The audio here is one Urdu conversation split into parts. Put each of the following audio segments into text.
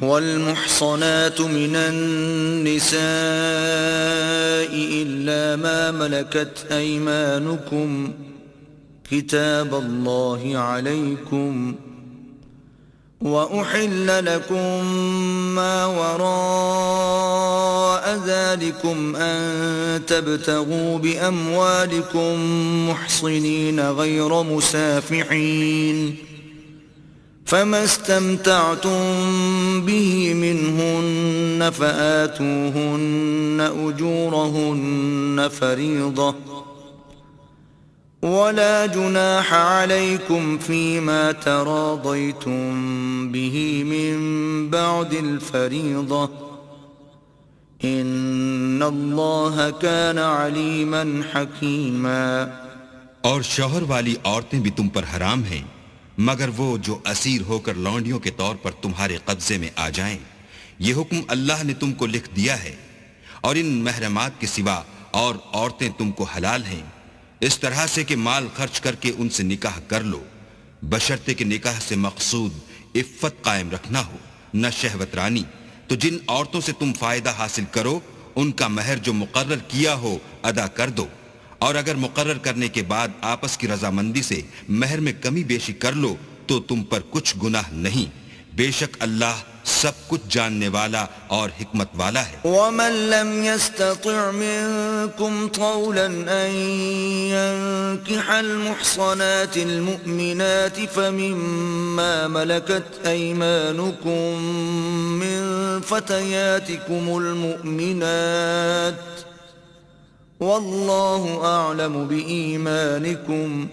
والمحصنات من النساء إلا ما ملكت أيمانكم كتاب الله عليكم وأحل لكم ما وراء ذلكم أن تبتغوا بأموالكم محصنين غير مسافحين فما استمتعتم به منهن فآتوهن أجورهن فريضة ولا جناح عليكم فيما تراضيتم به من بعد الفريضة إن الله كان عليما حكيما. اور شوہر والی عورتیں بھی تم پر حرام ہیں مگر وہ جو اسیر ہو کر لونڈیوں کے طور پر تمہارے قبضے میں آ جائیں. یہ حکم اللہ نے تم کو لکھ دیا ہے. اور ان محرمات کے سوا اور عورتیں تم کو حلال ہیں اس طرح سے کہ مال خرچ کر کے ان سے نکاح کر لو بشرطے کہ نکاح سے مقصود عفت قائم رکھنا ہو نہ شہوت رانی. تو جن عورتوں سے تم فائدہ حاصل کرو ان کا مہر جو مقرر کیا ہو ادا کر دو. اور اگر مقرر کرنے کے بعد آپس کی رضامندی سے مہر میں کمی بیشی کر لو تو تم پر کچھ گناہ نہیں. بے شک اللہ سب کچھ جاننے والا اور حکمت والا ہے. ومن لم يستطع منكم طولا أن ينكح المحصنات المؤمنات فمما ملكت أيمانكم من فتياتكم المؤمنات والله أعلم بإيمانكم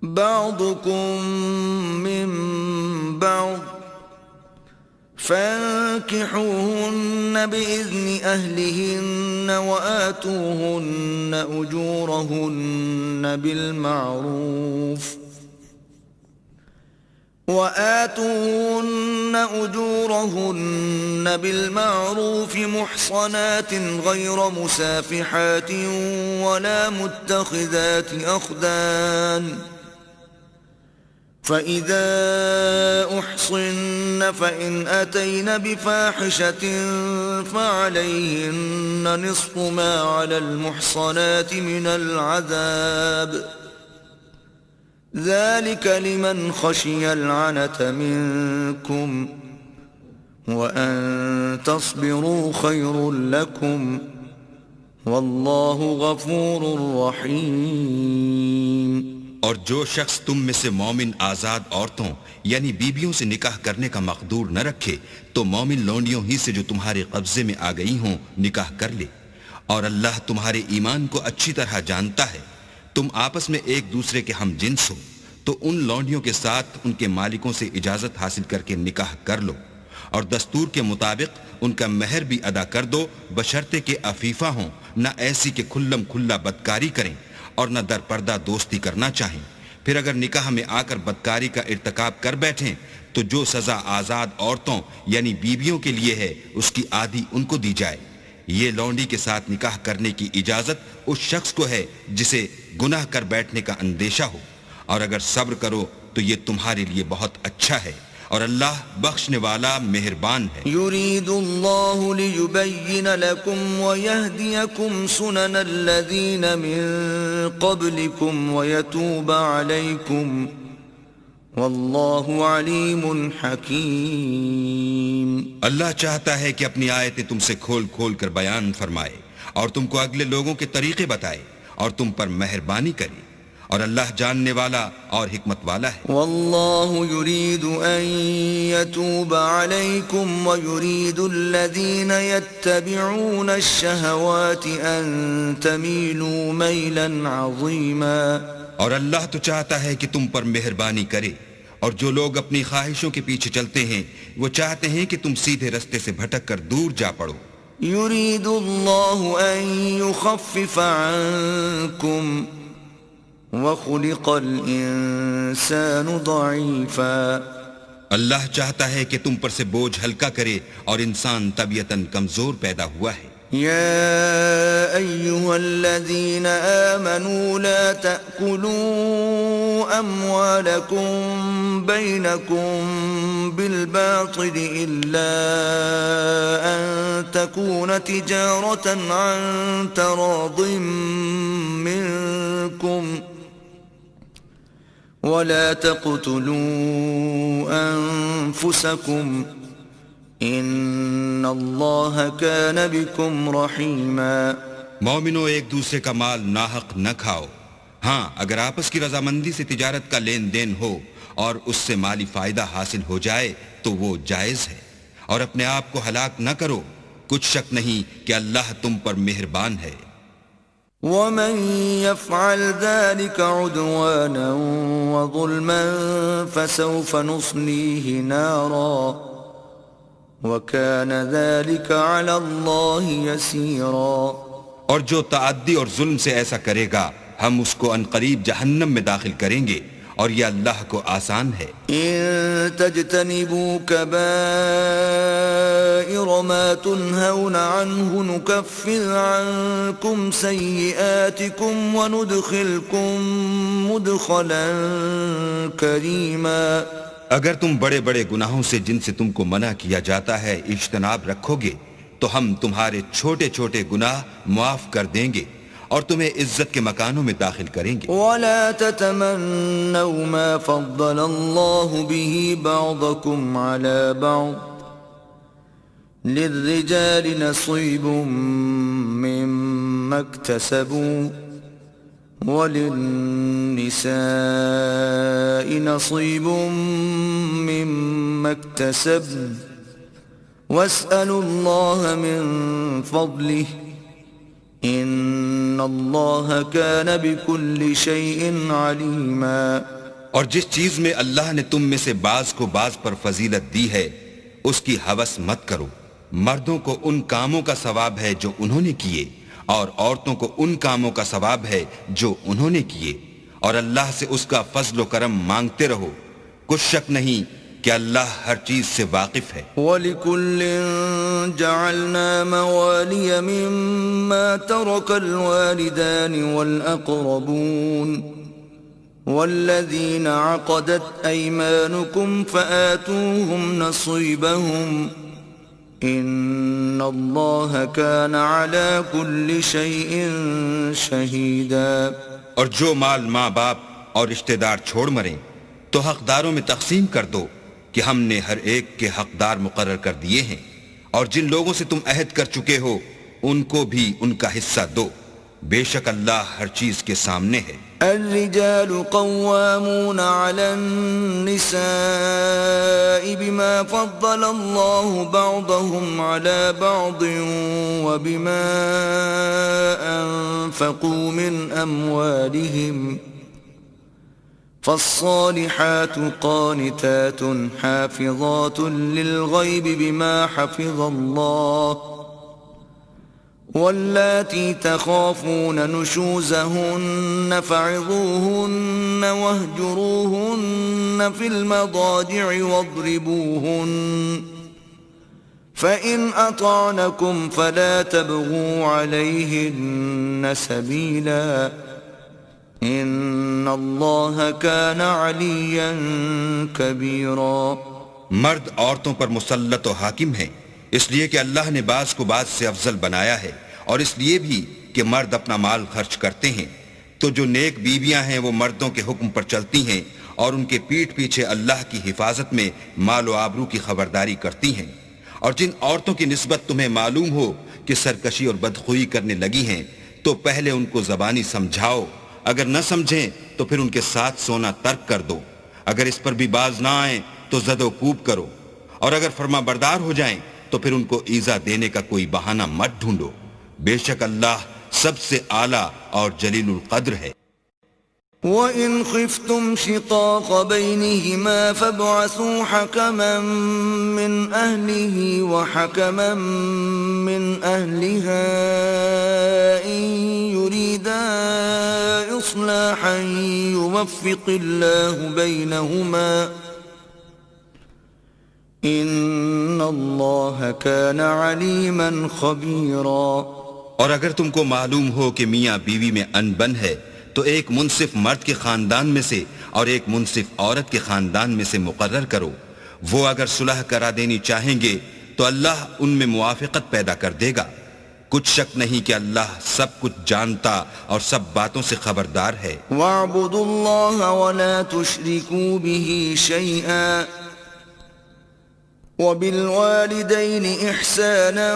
بعضكم من بعض فانكحوهن بإذن أهلهن وآتوهن أجورهن بالمعروف محصنات غير مسافحات ولا متخذات أخدان فإذا أحصن فإن أتين بفاحشة فعليهن نصف ما على المحصنات من العذاب ذلك لمن خشي العنة منكم وأن تصبروا خير لكم والله غفور رحيم. اور جو شخص تم میں سے مومن آزاد عورتوں یعنی بیویوں سے نکاح کرنے کا مقدور نہ رکھے تو مومن لونڈیوں ہی سے جو تمہارے قبضے میں آ گئی ہوں نکاح کر لے. اور اللہ تمہارے ایمان کو اچھی طرح جانتا ہے. تم آپس میں ایک دوسرے کے ہم جنس ہو تو ان لونڈیوں کے ساتھ ان کے مالکوں سے اجازت حاصل کر کے نکاح کر لو اور دستور کے مطابق ان کا مہر بھی ادا کر دو بشرطے کہ عفیفہ ہوں نہ ایسی کہ کھلم کھلا بدکاری کریں اور نہ در پردہ دوستی کرنا چاہیں. پھر اگر نکاح میں آ کر بدکاری کا ارتکاب کر بیٹھیں تو جو سزا آزاد عورتوں یعنی بیویوں کے لیے ہے اس کی آدھی ان کو دی جائے. یہ لونڈی کے ساتھ نکاح کرنے کی اجازت اس شخص کو ہے جسے گناہ کر بیٹھنے کا اندیشہ ہو. اور اگر صبر کرو تو یہ تمہارے لیے بہت اچھا ہے اور اللہ بخشنے والا مہربان ہے. يريد الله ليبين لكم ويهديكم سنن الذين من قبلكم ويتوب عليكم والله عليم حكيم. اللہ چاہتا ہے کہ اپنی آیتیں تم سے کھول کھول کر بیان فرمائے اور تم کو اگلے لوگوں کے طریقے بتائے اور تم پر مہربانی کرے اور اللہ جاننے والا اور حکمت والا ہے. والله يريد أن يتوب عليكم ويريد الذين يتبعون الشهوات أن تميلوا ميلا عظيما. اور اللہ تو چاہتا ہے کہ تم پر مہربانی کرے اور جو لوگ اپنی خواہشوں کے پیچھے چلتے ہیں وہ چاہتے ہیں کہ تم سیدھے رستے سے بھٹک کر دور جا پڑو. يريد الله أن يخفف عنكم وَخُلِقَ الْإِنسَانُ ضَعِيفًا. اللہ چاہتا ہے کہ تم پر سے بوجھ ہلکا کرے اور انسان طبیعتاً کمزور پیدا ہوا ہے. يا أيها الذين آمنوا لا تأكلوا أموالكم بينكم بالباطل إلا أن تكون تجارة عن تراض منكم ولا تقتلوا أنفسكم ان اللہ کان بکم رحیما۔ مومنو، ایک دوسرے کا مال ناحق نہ کھاؤ۔ ہاں، اگر آپس کی رضامندی سے تجارت کا لین دین ہو اور اس سے مالی فائدہ حاصل ہو جائے تو وہ جائز ہے، اور اپنے آپ کو ہلاک نہ کرو، کچھ شک نہیں کہ اللہ تم پر مہربان ہے۔ ومن يفعل ذلك عدوانا وظلما فسوف نصليه نارا وَكَانَ ذَلِكَ عَلَى اللَّهِ يَسِيرًا۔ اور جو تعدی اور ظلم سے ایسا کرے گا ہم اس کو عنقریب جہنم میں داخل کریں گے، اور یہ اللہ کو آسان ہے۔ إِن تَجْتَنِبُوا كَبَائِرَ مَا تُنْهَوْنَ عَنْهُ نُكَفِّرْ عَنْكُمْ سَيِّئَاتِكُمْ وَنُدْخِلْكُمْ مُدْخَلًا كَرِيمًا۔ اگر تم بڑے بڑے گناہوں سے جن سے تم کو منع کیا جاتا ہے اجتناب رکھو گے تو ہم تمہارے چھوٹے چھوٹے گناہ معاف کر دیں گے اور تمہیں عزت کے مکانوں میں داخل کریں گے۔ وَلَا تَتَمَنَّوْا مَا فَضَّلَ اللَّهُ بِهِ بَعْضَكُمْ عَلَى بَعْضٍ لِلرِّجَالِ نَصِيبٌ مِّمَّا اكْتَسَبُوا وَلِلنِّسَاءِ نَصِيبٌ مِّمَّا اكْتَسَبْنَ وَاسْأَلُوا اللَّهَ مِن فَضْلِهِ إِنَّ اللَّهَ كَانَ بِكُلِّ شَيْءٍ عَلِيمًا۔ اور جس چیز میں اللہ نے تم میں سے بعض کو بعض پر فضیلت دی ہے اس کی ہوس مت کرو۔ مردوں کو ان کاموں کا ثواب ہے جو انہوں نے کیے، اور عورتوں کو ان کاموں کا ثواب ہے جو انہوں نے کیے، اور اللہ سے اس کا فضل و کرم مانگتے رہو، کچھ شک نہیں کہ اللہ ہر چیز سے واقف ہے۔ وَلِكُلٍّ جَعَلْنَا مَوَالِيَ مِمَّا تَرَكَ الْوَالِدَانِ وَالْأَقْرَبُونَ وَالَّذِينَ عَقَدَتْ أَيْمَانُكُمْ فَآتُوهُمْ نَصِيبَهُمْ ان اللہ کان علی کل شیء شہیدا۔ اور جو مال ماں باپ اور رشتہ دار چھوڑ مریں تو حقداروں میں تقسیم کر دو کہ ہم نے ہر ایک کے حقدار مقرر کر دیے ہیں، اور جن لوگوں سے تم عہد کر چکے ہو ان کو بھی ان کا حصہ دو، بے شک اللہ ہر چیز کے سامنے ہے۔ الرجال قوامون على النساء بما فضل الله بعضهم على بعض وبما أنفقوا من أموالهم فالصالحات قانتات حافظات للغيب بما حفظ الله واللاتي تخافون نشوزهن فعظوهن واهجروهن في المضاجع واضربوهن فإن أطعنكم فلا تبغوا عليهن سبيلا إن الله كان عليا كبيرا۔ مرد عورتوں پر مسلط و حاکم ہیں، اس لیے کہ اللہ نے بعض کو بعض سے افضل بنایا ہے، اور اس لیے بھی کہ مرد اپنا مال خرچ کرتے ہیں، تو جو نیک بیویاں ہیں وہ مردوں کے حکم پر چلتی ہیں اور ان کے پیٹھ پیچھے اللہ کی حفاظت میں مال و آبرو کی خبرداری کرتی ہیں۔ اور جن عورتوں کی نسبت تمہیں معلوم ہو کہ سرکشی اور بدخوئی کرنے لگی ہیں تو پہلے ان کو زبانی سمجھاؤ، اگر نہ سمجھیں تو پھر ان کے ساتھ سونا ترک کر دو، اگر اس پر بھی باز نہ آئیں تو زد و کوب کرو، اور اگر فرما بردار ہو جائیں تو پھر ان کو ایذا دینے کا کوئی بہانہ مت ڈھونڈو، بے شک اللہ سب سے اعلیٰ اور جلیل القدر ہے۔ وَإِنْ خِفْتُمْ شِقَاقَ بَيْنِهِمَا فَابْعَثُوا حَكَمًا مِّنْ أَهْلِهِ وَحَكَمًا مِّنْ أَهْلِهَا إِنْ يُرِيدَا إِصْلَاحًا يُوَفِّقِ اللَّهُ بَيْنَهُمَا إِنَّ اللہ کان علیما خبیرا۔ اور اگر تم کو معلوم ہو کہ میاں بیوی میں ان بن ہے تو ایک منصف مرد کے خاندان میں سے اور ایک منصف عورت کے خاندان میں سے مقرر کرو، وہ اگر صلح کرا دینی چاہیں گے تو اللہ ان میں موافقت پیدا کر دے گا۔ کچھ شک نہیں کہ اللہ سب کچھ جانتا اور سب باتوں سے خبردار ہے۔ وَاعْبُدُوا اللَّهَ وَلَا تُشْرِكُوا بِهِ شَيْئًا وَبِالْوَالِدَيْنِ إِحْسَانًا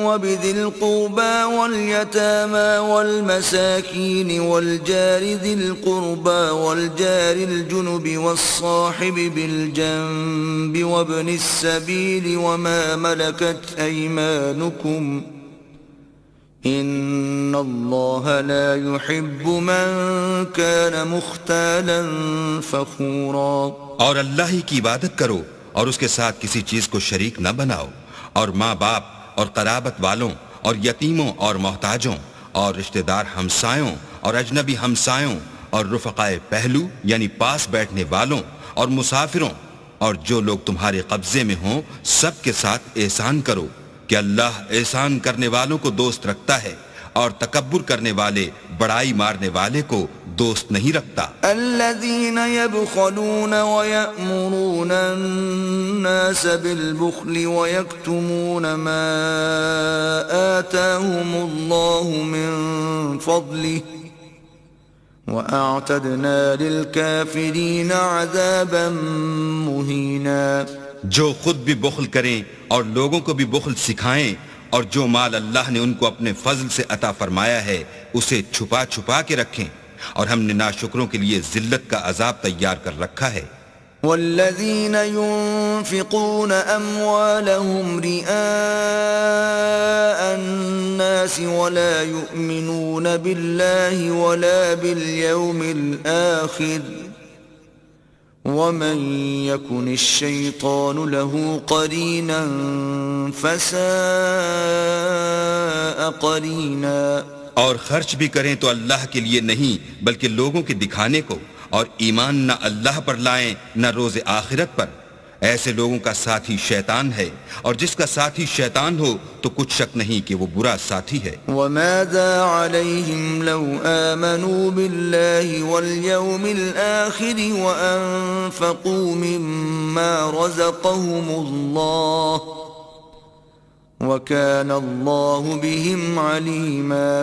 وَبِذِي الْقُرْبَى وَالْيَتَامَى وَالْمَسَاكِينِ وَالْجَارِ ذِي الْقُرْبَى وَالْجَارِ الْجُنُبِ وَالصَّاحِبِ بِالْجَنبِ وَابْنِ السَّبِيلِ وَمَا مَلَكَتْ أَيْمَانُكُمْ ان اللہ لا يحب من كان مختالا فخورا۔ اور اللہ ہی کی عبادت کرو اور اس کے ساتھ کسی چیز کو شریک نہ بناؤ، اور ماں باپ اور قرابت والوں اور یتیموں اور محتاجوں اور رشتہ دار ہمسایوں اور اجنبی ہمسایوں اور رفقائے پہلو یعنی پاس بیٹھنے والوں اور مسافروں اور جو لوگ تمہارے قبضے میں ہوں سب کے ساتھ احسان کرو، کہ اللہ احسان کرنے والوں کو دوست رکھتا ہے اور تکبر کرنے والے بڑائی مارنے والے کو دوست نہیں رکھتا۔ الذين يبخلون ويأمرون الناس بالبخل ويكتمون ما آتاهم الله من فضله وأعتدنا للكافرين عذابا مهينا۔ جو خود بھی بخل کریں اور لوگوں کو بھی بخل سکھائیں، اور جو مال اللہ نے ان کو اپنے فضل سے عطا فرمایا ہے اسے چھپا چھپا کے رکھیں، اور ہم نے ناشکروں کے لیے ذلت کا عذاب تیار کر رکھا ہے۔ والذین ينفقون اموالهم رئاء الناس ولا يؤمنون بالله ولا باليوم الآخر ومن يكن الشيطان له قرينا فساء قرينا۔ اور خرچ بھی کریں تو اللہ کے لیے نہیں بلکہ لوگوں کے دکھانے کو، اور ایمان نہ اللہ پر لائیں نہ روز آخرت پر، ایسے لوگوں کا ساتھی شیطان ہے، اور جس کا ساتھی شیطان ہو تو کچھ شک نہیں کہ وہ برا ساتھی ہے۔ وَمَاذَا عَلَيْهِمْ لَوْ آمَنُوا بِاللَّهِ وَالْيَوْمِ الْآخِرِ وَأَنفَقُوا مِمَّا رَزَقَهُمُ اللَّهُ وَكَانَ اللَّهُ بِهِمْ عَلِيمًا۔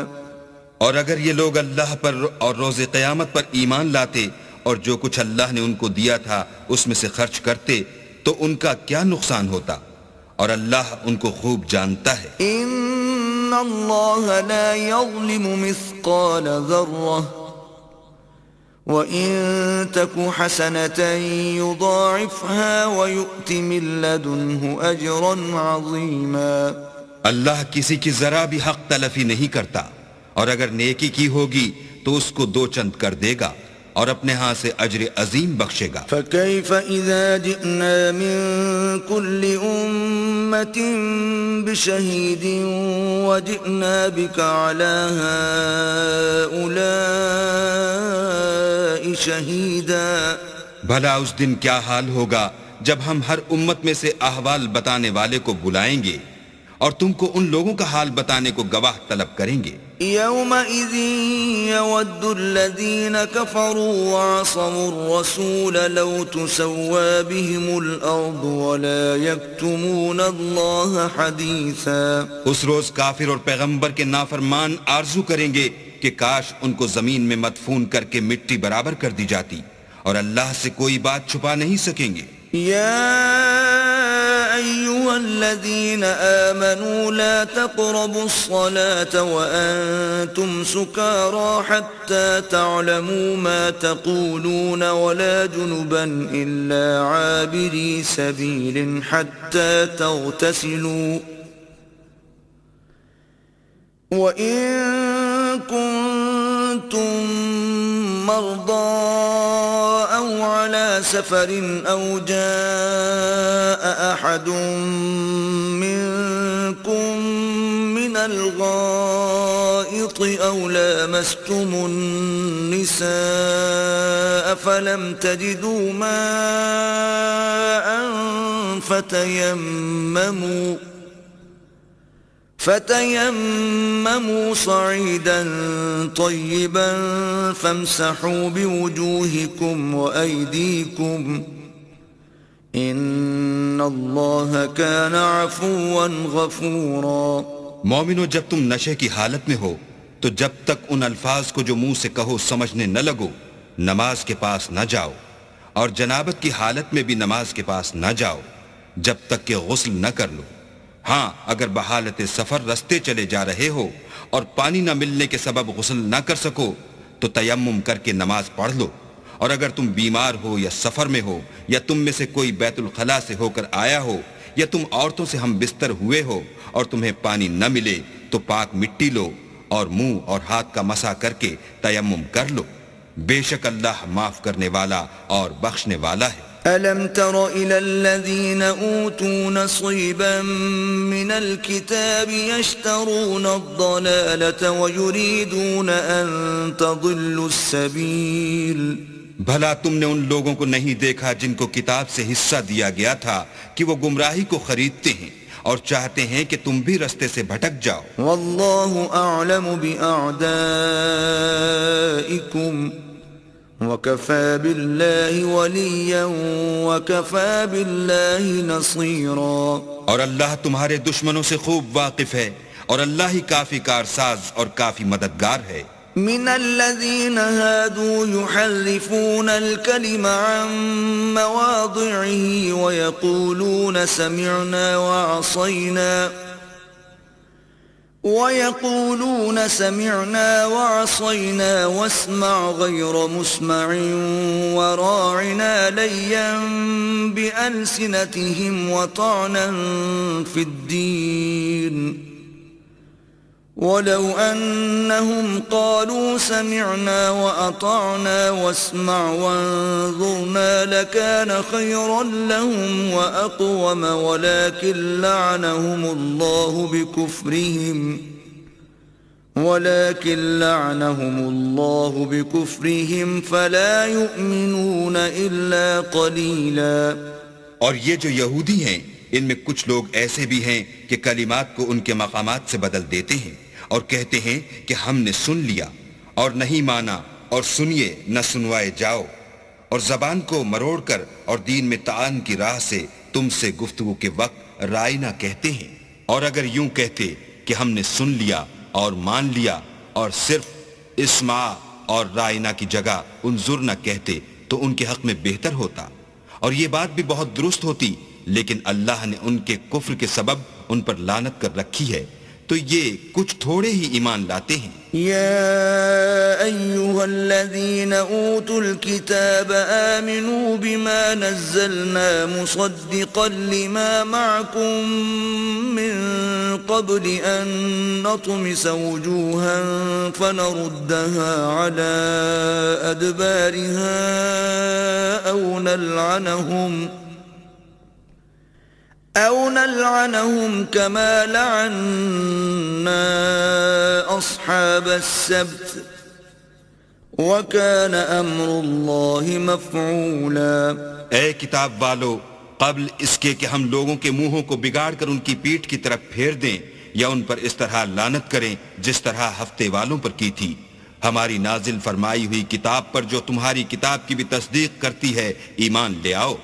اور اگر یہ لوگ اللہ پر اور روز قیامت پر ایمان لاتے اور جو کچھ اللہ نے ان کو دیا تھا اس میں سے خرچ کرتے تو ان کا کیا نقصان ہوتا، اور اللہ ان کو خوب جانتا ہے۔ ان اللہ لا یظلم مثقال ذرہ وَإِن تَكُ حَسَنَةً يُضَاعِفْهَا وَيُؤْتِ مِن لَّدُنْهُ أَجْرًا عَظِيمًا۔ اللہ کسی کی ذرا بھی حق تلفی نہیں کرتا، اور اگر نیکی کی ہوگی تو اس کو دو چند کر دے گا اور اپنے ہاں سے اجر عظیم بخشے گا۔ فَكَيْفَ إِذَا جِئْنَا مِن كُلِّ أُمَّةٍ بِشَهِيدٍ وَجِئْنَا بِكَ عَلَى هَؤُلَاءِ شَهِيدًا۔ بھلا اس دن کیا حال ہوگا جب ہم ہر امت میں سے احوال بتانے والے کو بلائیں گے اور تم کو ان لوگوں کا حال بتانے کو گواہ طلب کریں گے۔ يَوْمَئِذٍ يَوَدُّ الَّذِينَ كَفَرُوا وَعَصَوُا الرَّسُولَ لَوْ تُسَوَّىٰ بِهِمُ الْأَرْضُ وَلَا يَكْتُمُونَ اللَّهَ حَدِيثًا۔ اس روز کافر اور پیغمبر کے نافرمان آرزو کریں گے کہ کاش ان کو زمین میں مدفون کر کے مٹی برابر کر دی جاتی، اور اللہ سے کوئی بات چھپا نہیں سکیں گے۔ يا أيها الذين آمنوا لا تقربوا الصلاة وأنتم سكارى حتى تعلموا ما تقولون ولا جنبا إلا عابري سبيل حتى تغتسلوا وإن كنتم مرضى أو على سفر أو جاء أحد منكم من الغائط أو لامستم النساء فلم تجدوا ماء فتيمموا صعيدا طيبا فامسحوا بوجوهكم وأيديكم ان اللہ کان عفوا غفورا۔ مومنو، جب تم نشے کی حالت میں ہو تو جب تک ان الفاظ کو جو منہ سے کہو سمجھنے نہ لگو نماز کے پاس نہ جاؤ، اور جنابت کی حالت میں بھی نماز کے پاس نہ جاؤ جب تک کہ غسل نہ کر لو۔ ہاں، اگر بحالت سفر رستے چلے جا رہے ہو اور پانی نہ ملنے کے سبب غسل نہ کر سکو تو تیمم کر کے نماز پڑھ لو، اور اگر تم بیمار ہو یا سفر میں ہو یا تم میں سے کوئی بیت الخلا سے ہو کر آیا ہو یا تم عورتوں سے ہم بستر ہوئے ہو اور تمہیں پانی نہ ملے تو پاک مٹی لو اور منہ اور ہاتھ کا مسح کر کے تیمم کر لو، بے شک اللہ معاف کرنے والا اور بخشنے والا ہے۔ أَلَمْ تَرَ إِلَى الَّذِينَ أُوتُوا نَصِيبًا مِنَ الْكِتَابِ يَشْتَرُونَ الضَّلَالَةَ وَيُرِيدُونَ أَن تَضِلُّوا السَّبِيلَ۔ بھلا تم نے ان لوگوں کو نہیں دیکھا جن کو کتاب سے حصہ دیا گیا تھا کہ وہ گمراہی کو خریدتے ہیں اور چاہتے ہیں کہ تم بھی رستے سے بھٹک جاؤ۔ وَاللَّهُ أَعْلَمُ بِأَعْدَائِكُمْ وَكَفَى بِاللَّهِ وَلِيًّا وَكَفَى بِاللَّهِ نَصِيرًا۔ اور اللہ تمہارے دشمنوں سے خوب واقف ہے اور اللہ ہی کافی کارساز اور کافی مددگار ہے۔ من الذين هادوا يحرفون الكلم عن مواضعه ويقولون سمعنا وعصينا واسمع غير مسمع وراعنا ليا بألسنتهم وطعنا في الدين وَلَوْ أَنَّهُمْ قَالُوا سَمِعْنَا وَأَطَعْنَا وَاسْمَعْ وَانظُرْنَا لَكَانَ خَيْرًا لَهُمْ وَأَقْوَمَ وَلَكِنْ لَعَنَهُمُ اللَّهُ بِكُفْرِهِمْ فَلَا يُؤْمِنُونَ إِلَّا قَلِيلًا۔ اور یہ جو یہودی ہیں ان میں کچھ لوگ ایسے بھی ہیں کہ کلمات کو ان کے مقامات سے بدل دیتے ہیں اور کہتے ہیں کہ ہم نے سن لیا اور نہیں مانا، اور سنیے نہ سنوائے جاؤ، اور زبان کو مروڑ کر اور دین میں تعان کی راہ سے تم سے گفتگو کے وقت رائنا کہتے ہیں۔ اور اگر یوں کہتے کہ ہم نے سن لیا اور مان لیا اور صرف اسمع اور رائنا کی جگہ انظر نہ کہتے تو ان کے حق میں بہتر ہوتا، اور یہ بات بھی بہت درست ہوتی، لیکن اللہ نے ان کے کفر کے سبب ان پر لعنت کر رکھی ہے، تو یہ کچھ تھوڑے ہی ایمان لاتے ہیں۔ يا أيها الذين أوتوا الكتاب آمنوا بما نزلنا مصدقا لما معكم من قبل أن نطمس وجوها فنردها على أدبارها أو نلعنهم كما لعنا أصحاب السبت وكان أمر الله مفعولا۔ اے کتاب والو، قبل اس کے کہ ہم لوگوں کے منہوں کو بگاڑ کر ان کی پیٹھ کی طرف پھیر دیں یا ان پر اس طرح لعنت کریں جس طرح ہفتے والوں پر کی تھی، ہماری نازل فرمائی ہوئی کتاب پر جو تمہاری کتاب کی بھی تصدیق کرتی ہے ایمان لے آؤ،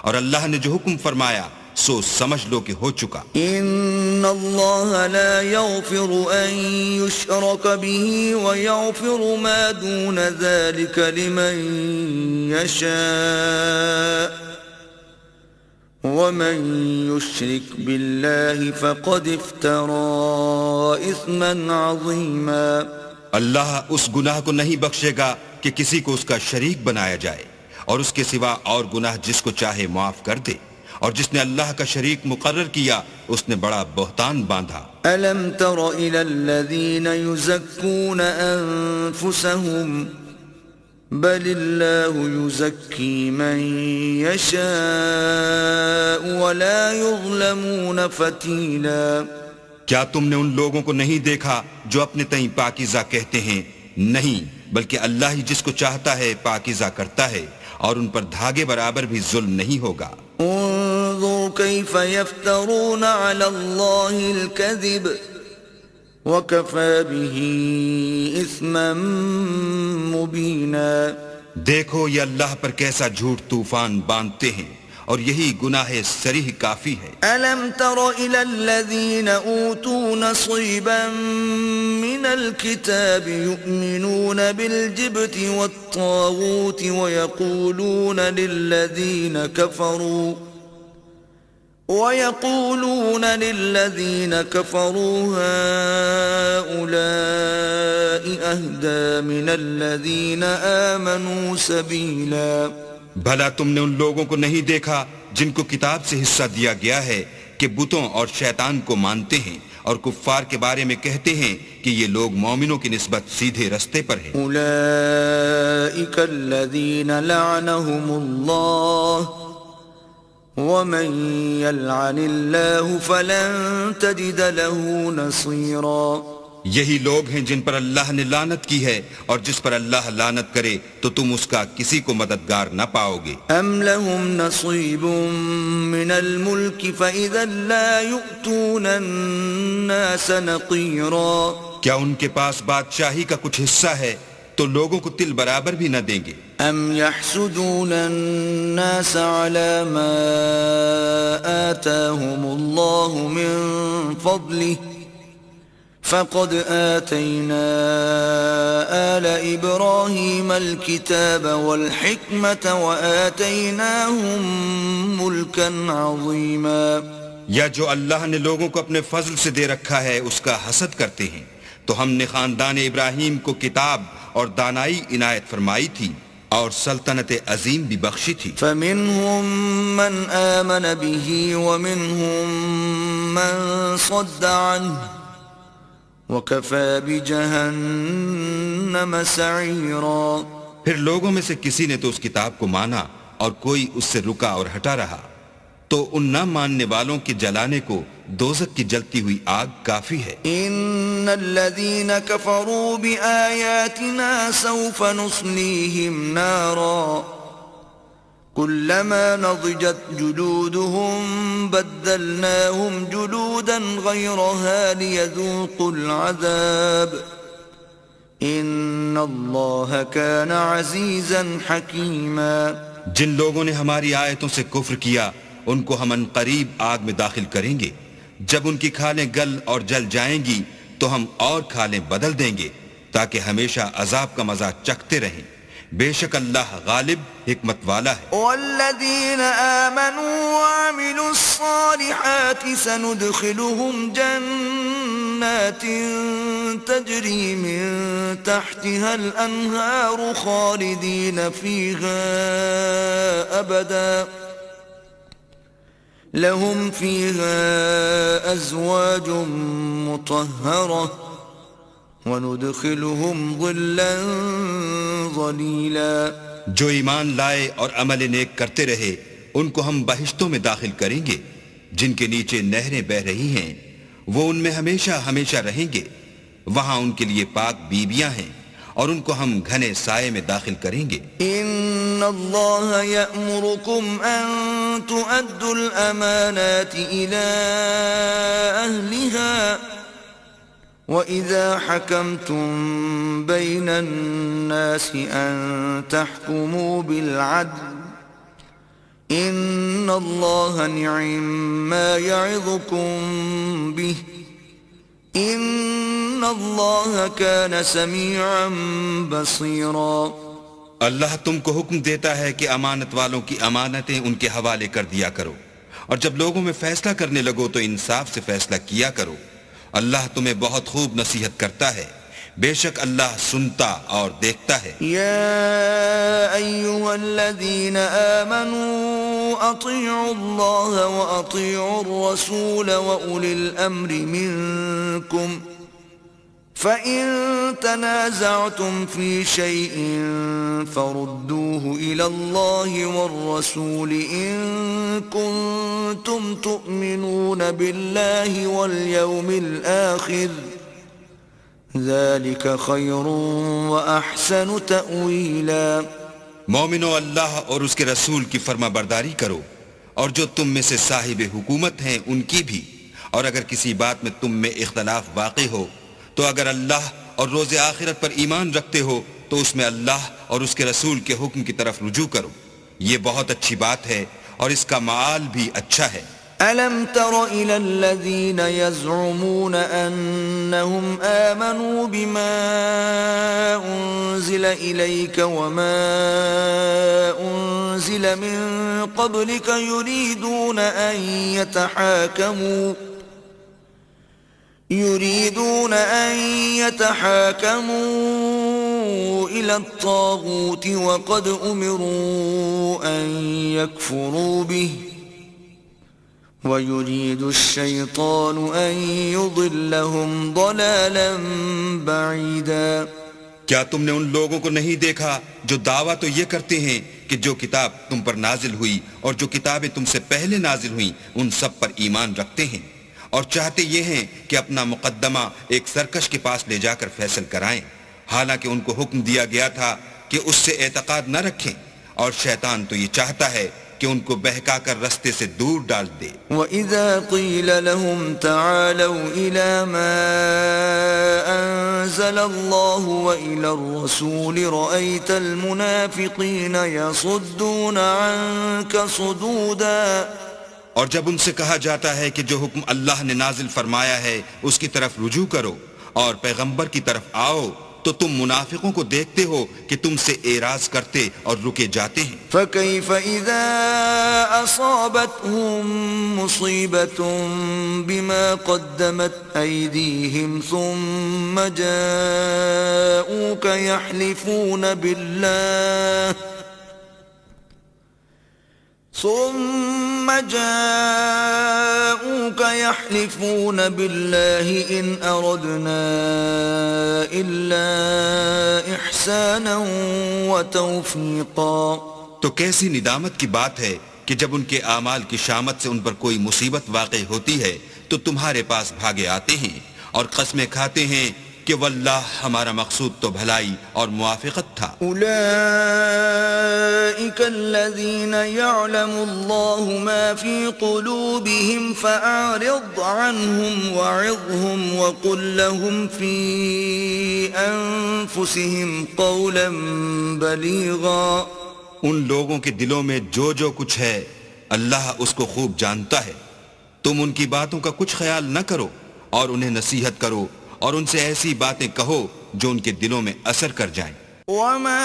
اور اللہ نے جو حکم فرمایا سو سمجھ لو کہ ہو چکا۔ ان اللہ لا یغفر ان یشرک به ویغفر ما دون ذلك لمن یشاء ومن یشرک باللہ فقد افترى اثما عظیما۔ اللہ اس گناہ کو نہیں بخشے گا کہ کسی کو اس کا شریک بنایا جائے، اور اس کے سوا اور گناہ جس کو چاہے معاف کر دے، اور جس نے اللہ کا شریک مقرر کیا اس نے بڑا بہتان باندھا۔ أَلَمْ تَرَ إِلَى الَّذِينَ يُزَكُّونَ أَنفُسَهُمْ بَلِ اللَّهُ يُزَكِّي مَن يَشَاءُ وَلَا يُظْلَمُونَ فَتِيلًا۔ کیا تم نے ان لوگوں کو نہیں دیکھا جو اپنے تئیں پاکیزہ کہتے ہیں؟ نہیں، بلکہ اللہ ہی جس کو چاہتا ہے پاکیزہ کرتا ہے، اور ان پر دھاگے برابر بھی ظلم نہیں ہوگا۔ انظر كيف يفترون على الله الكذب وكفى به إثما مبينا۔ دیکھو یہ اللہ پر کیسا جھوٹ طوفان باندھتے ہیں، اور یہی گناہ صریح کافی ہے۔ ألم تر إلى الذين أوتوا نصيبا من الكتاب يؤمنون بالجبت والطاغوت ويقولون للذين كفروا هؤلاء أهدى من الذين آمنوا سبيلا۔ بھلا تم نے ان لوگوں کو نہیں دیکھا جن کو کتاب سے حصہ دیا گیا ہے کہ بتوں اور شیطان کو مانتے ہیں، اور کفار کے بارے میں کہتے ہیں کہ یہ لوگ مومنوں کی نسبت سیدھے رستے پر ہیں۔ أولئك الذين لعنهم الله ومن يلعن الله فلن تجد له نصيرا۔ یہی لوگ ہیں جن پر اللہ نے لعنت کی ہے، اور جس پر اللہ لعنت کرے تو تم اس کا کسی کو مددگار نہ پاؤ گے۔ أم لهم نصيب من الملك فإذا لا يؤتون الناس نقيرا۔ کیا ان کے پاس بادشاہی کا کچھ حصہ ہے تو لوگوں کو تل برابر بھی نہ دیں گے۔ أم يحسدون الناس على ما آتاهم الله من فضله فقد آتينا آل إبراهيم الكتاب والحكمة وآتيناهم ملكا عظيما۔ یا جو اللہ نے لوگوں کو اپنے فضل سے دے رکھا ہے اس کا حسد کرتے ہیں، تو ہم نے خاندان ابراہیم کو کتاب اور دانائی عنایت فرمائی تھی، اور سلطنت عظیم بھی بخشی تھی۔ فمنهم من آمن به ومنهم من صد عنه وَكَفَى بِجَهَنَّمَ سَعِيرًا۔ پھر لوگوں میں سے کسی نے تو اس کتاب کو مانا اور کوئی اس سے رکا اور ہٹا رہا، تو ان نہ ماننے والوں کے جلانے کو دوزخ کی جلتی ہوئی آگ کافی ہے۔ إِنَّ الَّذِينَ كَفَرُوا بِآيَاتِنَا سَوْفَ نُصْلِيهِمْ نَارًا كُلَّمَا نَضِجَتْ جُلُودُهُمْ بَدَّلْنَاهُمْ جُلُودًا غَيْرَهَا لِيَذُوقُوا الْعَذَابَ إِنَّ اللَّهَ كَانَ عَزِيزًا حَكِيمًا۔ جن لوگوں نے ہماری آیتوں سے کفر کیا ان کو ہم عنقریب آگ میں داخل کریں گے، جب ان کی کھالیں گل اور جل جائیں گی تو ہم اور کھالیں بدل دیں گے تاکہ ہمیشہ عذاب کا مزہ چکھتے رہیں۔ بے شک اللہ غالب حکمت والا ہے۔ والذین آمنوا وعملوا الصالحات سندخلهم جنات تجری من تحتها الانہار خالدین فیہا ابدا لهم فیہا ازواج مطہرہ وَنُدْخِلُهُمْ ظِلًّا ظَلِيلًا۔ جو ایمان لائے اور عمل نیک کرتے رہے ان کو ہم بہشتوں میں داخل کریں گے جن کے نیچے نہریں بہ رہی ہیں، وہ ان میں ہمیشہ ہمیشہ رہیں گے، وہاں ان کے لیے پاک بیویاں ہیں، اور ان کو ہم گھنے سائے میں داخل کریں گے۔ إِنَّ اللَّهَ يَأْمُرُكُمْ أَن تُؤَدُّوا الْأَمَانَاتِ إِلَىٰ أَهْلِهَا وَإِذَا حَكَمْتُمْ بَيْنَ النَّاسِ أَن تَحْكُمُوا بِالْعَدْلِ إِنَّ اللَّهَ نِعِمَّا يَعِظُكُمْ بِهِ إِنَّ اللَّهَ كَانَ سَمِيعًا بَصِيرًا۔ اللہ تم کو حکم دیتا ہے کہ امانت والوں کی امانتیں ان کے حوالے کر دیا کرو، اور جب لوگوں میں فیصلہ کرنے لگو تو انصاف سے فیصلہ کیا کرو، اللہ تمہیں بہت خوب نصیحت کرتا ہے، بے شک اللہ سنتا اور دیکھتا ہے۔ یا ایھا الذین آمنوا اطیعوا اللہ واطیعوا الرسول واولی الامر منکم فَإِن تَنَازَعْتُمْ فِي شَيْءٍ فَرُدُّوهُ إِلَى اللَّهِ وَالرَّسُولِ إِن كُنتُمْ تُؤْمِنُونَ بِاللَّهِ وَالْيَوْمِ الْآخِرِ ذَلِكَ خَيْرٌ وَأَحْسَنُ تَأْوِيلًا۔ مومنو، اللہ اور اس کے رسول کی فرما برداری کرو، اور جو تم میں سے صاحب حکومت ہیں ان کی بھی، اور اگر کسی بات میں تم میں اختلاف واقع ہو تو اگر اللہ اور روز آخرت پر ایمان رکھتے ہو تو اس میں اللہ اور اس کے رسول کے حکم کی طرف رجوع کرو، یہ بہت اچھی بات ہے اور اس کا معال بھی اچھا ہے۔ أَلَمْ تَرَ إِلَى الَّذِينَ يَزْعُمُونَ أَنَّهُمْ آمَنُوا بِمَا أُنزِلَ إِلَيْكَ وَمَا أُنزِلَ مِن قَبْلِكَ يريدون أن يتحاكموا إلى الطاغوت وقد أمروا أن يكفروا به ويريد الشيطان أن يضلهم ضلالا بعيدا۔ کیا تم نے ان لوگوں کو نہیں دیکھا جو دعویٰ تو یہ کرتے ہیں کہ جو کتاب تم پر نازل ہوئی اور جو کتابیں تم سے پہلے نازل ہوئیں ان سب پر ایمان رکھتے ہیں، اور چاہتے یہ ہیں کہ اپنا مقدمہ ایک سرکش کے پاس لے جا کر فیصل کرائیں، حالانکہ ان کو حکم دیا گیا تھا کہ اس سے اعتقاد نہ رکھیں، اور شیطان تو یہ چاہتا ہے کہ ان کو بہکا کر رستے سے دور ڈال دے۔ وَإِذَا قِيلَ لَهُمْ تَعَالَوْا إِلَى مَا أَنزَلَ اللَّهُ وَإِلَى الرَّسُولِ رَأَيْتَ الْمُنَافِقِينَ يَصُدُّونَ عَنكَ صُدُودًا۔ اور جب ان سے کہا جاتا ہے کہ جو حکم اللہ نے نازل فرمایا ہے اس کی طرف رجوع کرو اور پیغمبر کی طرف آؤ تو تم منافقوں کو دیکھتے ہو کہ تم سے اعراض کرتے اور رکے جاتے ہیں۔ فَكَيْفَ إِذَا أَصَابَتْهُم مُّصِيبَةٌ بِمَا قَدَّمَتْ أَيْدِيهِمْ ثُمَّ جاءوك يحلفون بالله إن أردنا إلا إحسانا وتوفيقا۔ تو کیسی ندامت کی بات ہے کہ جب ان کے اعمال کی شامت سے ان پر کوئی مصیبت واقع ہوتی ہے تو تمہارے پاس بھاگے آتے ہیں اور قسمیں کھاتے ہیں کہ واللہ ہمارا مقصود تو بھلائی اور موافقت تھا۔ اولئک الذین یعلم اللہ ما فی قلوبہم فاعرض عنہم وعظہم وقل لهم فی انفسہم قولا بلیغا۔ ان لوگوں کے دلوں میں جو جو کچھ ہے اللہ اس کو خوب جانتا ہے، تم ان کی باتوں کا کچھ خیال نہ کرو اور انہیں نصیحت کرو اور ان سے ایسی باتیں کہو جو ان کے دلوں میں اثر کر جائیں۔ وَمَا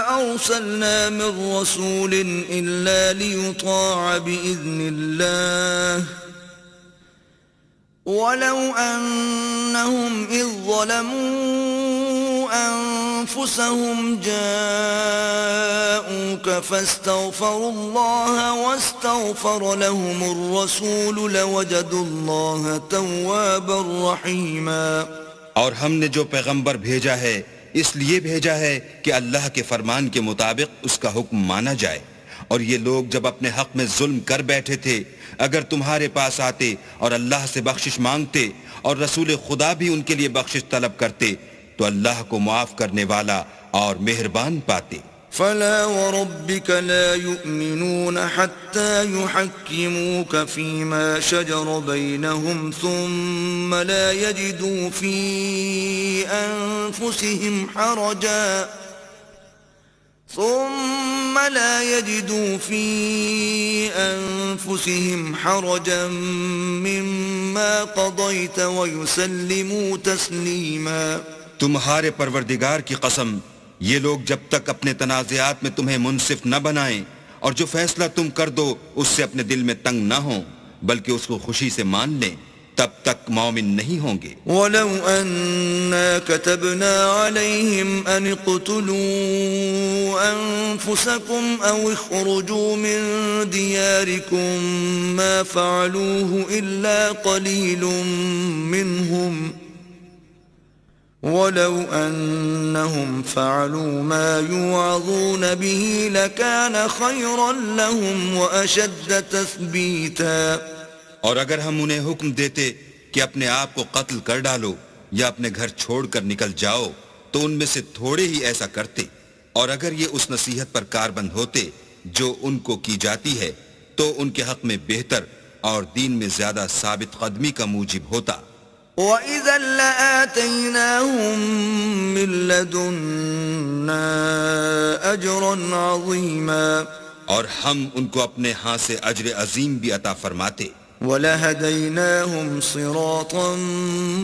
أَرْسَلْنَا مِن رَّسُولٍ إِلَّا لِيُطَاعَ بِإِذْنِ اللَّهِ وَلَوْ أَنَّهُمْ إِذ ظَّلَمُوا أَنفُسَهُمْ جَاءُوكَ فَاسْتَغْفَرُوا اللَّهَ وَاسْتَغْفَرَ لَهُمُ الرَّسُولُ لَوَجَدُوا اللَّهَ تَوَّابًا رَّحِيمًا۔ اور ہم نے جو پیغمبر بھیجا ہے اس لیے بھیجا ہے کہ اللہ کے فرمان کے مطابق اس کا حکم مانا جائے، اور یہ لوگ جب اپنے حق میں ظلم کر بیٹھے تھے اگر تمہارے پاس آتے اور اللہ سے بخشش مانگتے اور رسول خدا بھی ان کے لیے بخشش طلب کرتے تو اللہ کو معاف کرنے والا اور مہربان پاتے۔ فلا وربك لا يؤمنون حتى يحكموك فيما شجر بينهم ثم لا يجدوا في أنفسهم حرجا مما قضيت ويسلموا تسليما۔ تمہارے پروردگار کی قسم، یہ لوگ جب تک اپنے تنازعات میں تمہیں منصف نہ بنائیں اور جو فیصلہ تم کر دو اس سے اپنے دل میں تنگ نہ ہوں بلکہ اس کو خوشی سے مان لیں تب تک مومن نہیں ہوں گے۔ وَلَوْ أَنَّا كَتَبْنَا عَلَيْهِمْ أَنِ اقْتُلُوا أَنفُسَكُمْ أَوْ اخْرُجُوا مِن دِيَارِكُمْ مَا فَعَلُوهُ إِلَّا قَلِيلٌ مِّنْهُمْ ولو أنهم فعلوا ما يوعظون به لكان خيرا لهم وأشد تثبيتا. اور اگر ہم انہیں حکم دیتے کہ اپنے آپ کو قتل کر ڈالو یا اپنے گھر چھوڑ کر نکل جاؤ تو ان میں سے تھوڑے ہی ایسا کرتے، اور اگر یہ اس نصیحت پر کاربند ہوتے جو ان کو کی جاتی ہے تو ان کے حق میں بہتر اور دین میں زیادہ ثابت قدمی کا موجب ہوتا. وَإِذًا لَآتَيْنَاهُمْ مِن لَّدُنَّا أَجْرًا عَظِيمًا. اور ہم ان کو اپنے ہاں سے اجر عظیم بھی عطا فرماتے. وَلَهَدَيْنَاهُمْ صِرَاطًا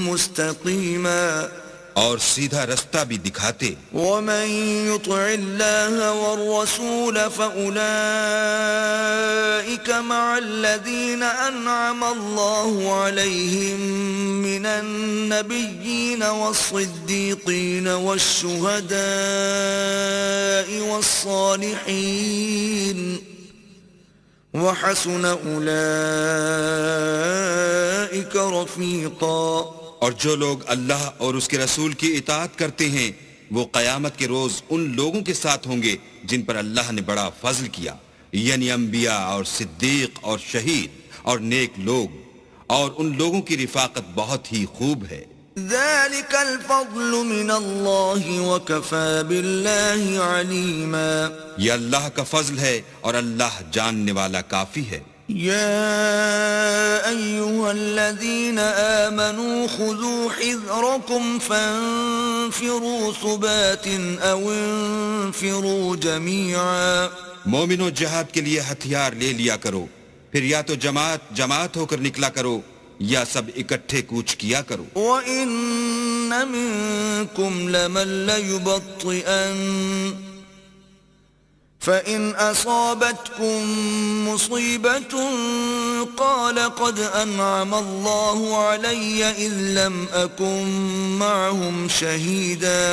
مُسْتَقِيمًا. اور سیدھا رستہ بھی دکھاتے. وَمَن يُطِعِ اللَّهَ وَالرَّسُولَ فَأُولَئِكَ مَعَ الَّذِينَ أَنْعَمَ اللَّهُ عَلَيْهِم مِّنَ النَّبِيِّينَ وَالصِّدِّيقِينَ وَالشُّهَدَاءِ وَالصَّالِحِينَ وَحَسُنَ أُولَئِكَ رَفِيقًا. اور جو لوگ اللہ اور اس کے رسول کی اطاعت کرتے ہیں وہ قیامت کے روز ان لوگوں کے ساتھ ہوں گے جن پر اللہ نے بڑا فضل کیا، یعنی انبیاء اور صدیق اور شہید اور نیک لوگ، اور ان لوگوں کی رفاقت بہت ہی خوب ہے. ذَلِكَ الْفَضْلُ مِنَ اللَّهِ وَكَفَى بِاللَّهِ عَلِيمًا. یہ اللہ کا فضل ہے اور اللہ جاننے والا کافی ہے. يا أيها الذين آمنوا خذوا حذركم فانفروا ثبات أو انفروا جميعا. مومنوں جہاد کے لیے ہتھیار لے لیا کرو، پھر یا تو جماعت جماعت ہو کر نکلا کرو یا سب اکٹھے کوچ کیا کرو. وَإِنَّ مِنكُمْ لَمَن لَّيُبَطِّئَنَّ فَإِنْ أَصَابَتْكُمْ مُصِيبَةٌ قَالَ قَدْ أَنْعَمَ اللَّهُ عَلَيَّ إِذْ لَمْ أَكُنْ مَعَهُمْ شَهِيدًا.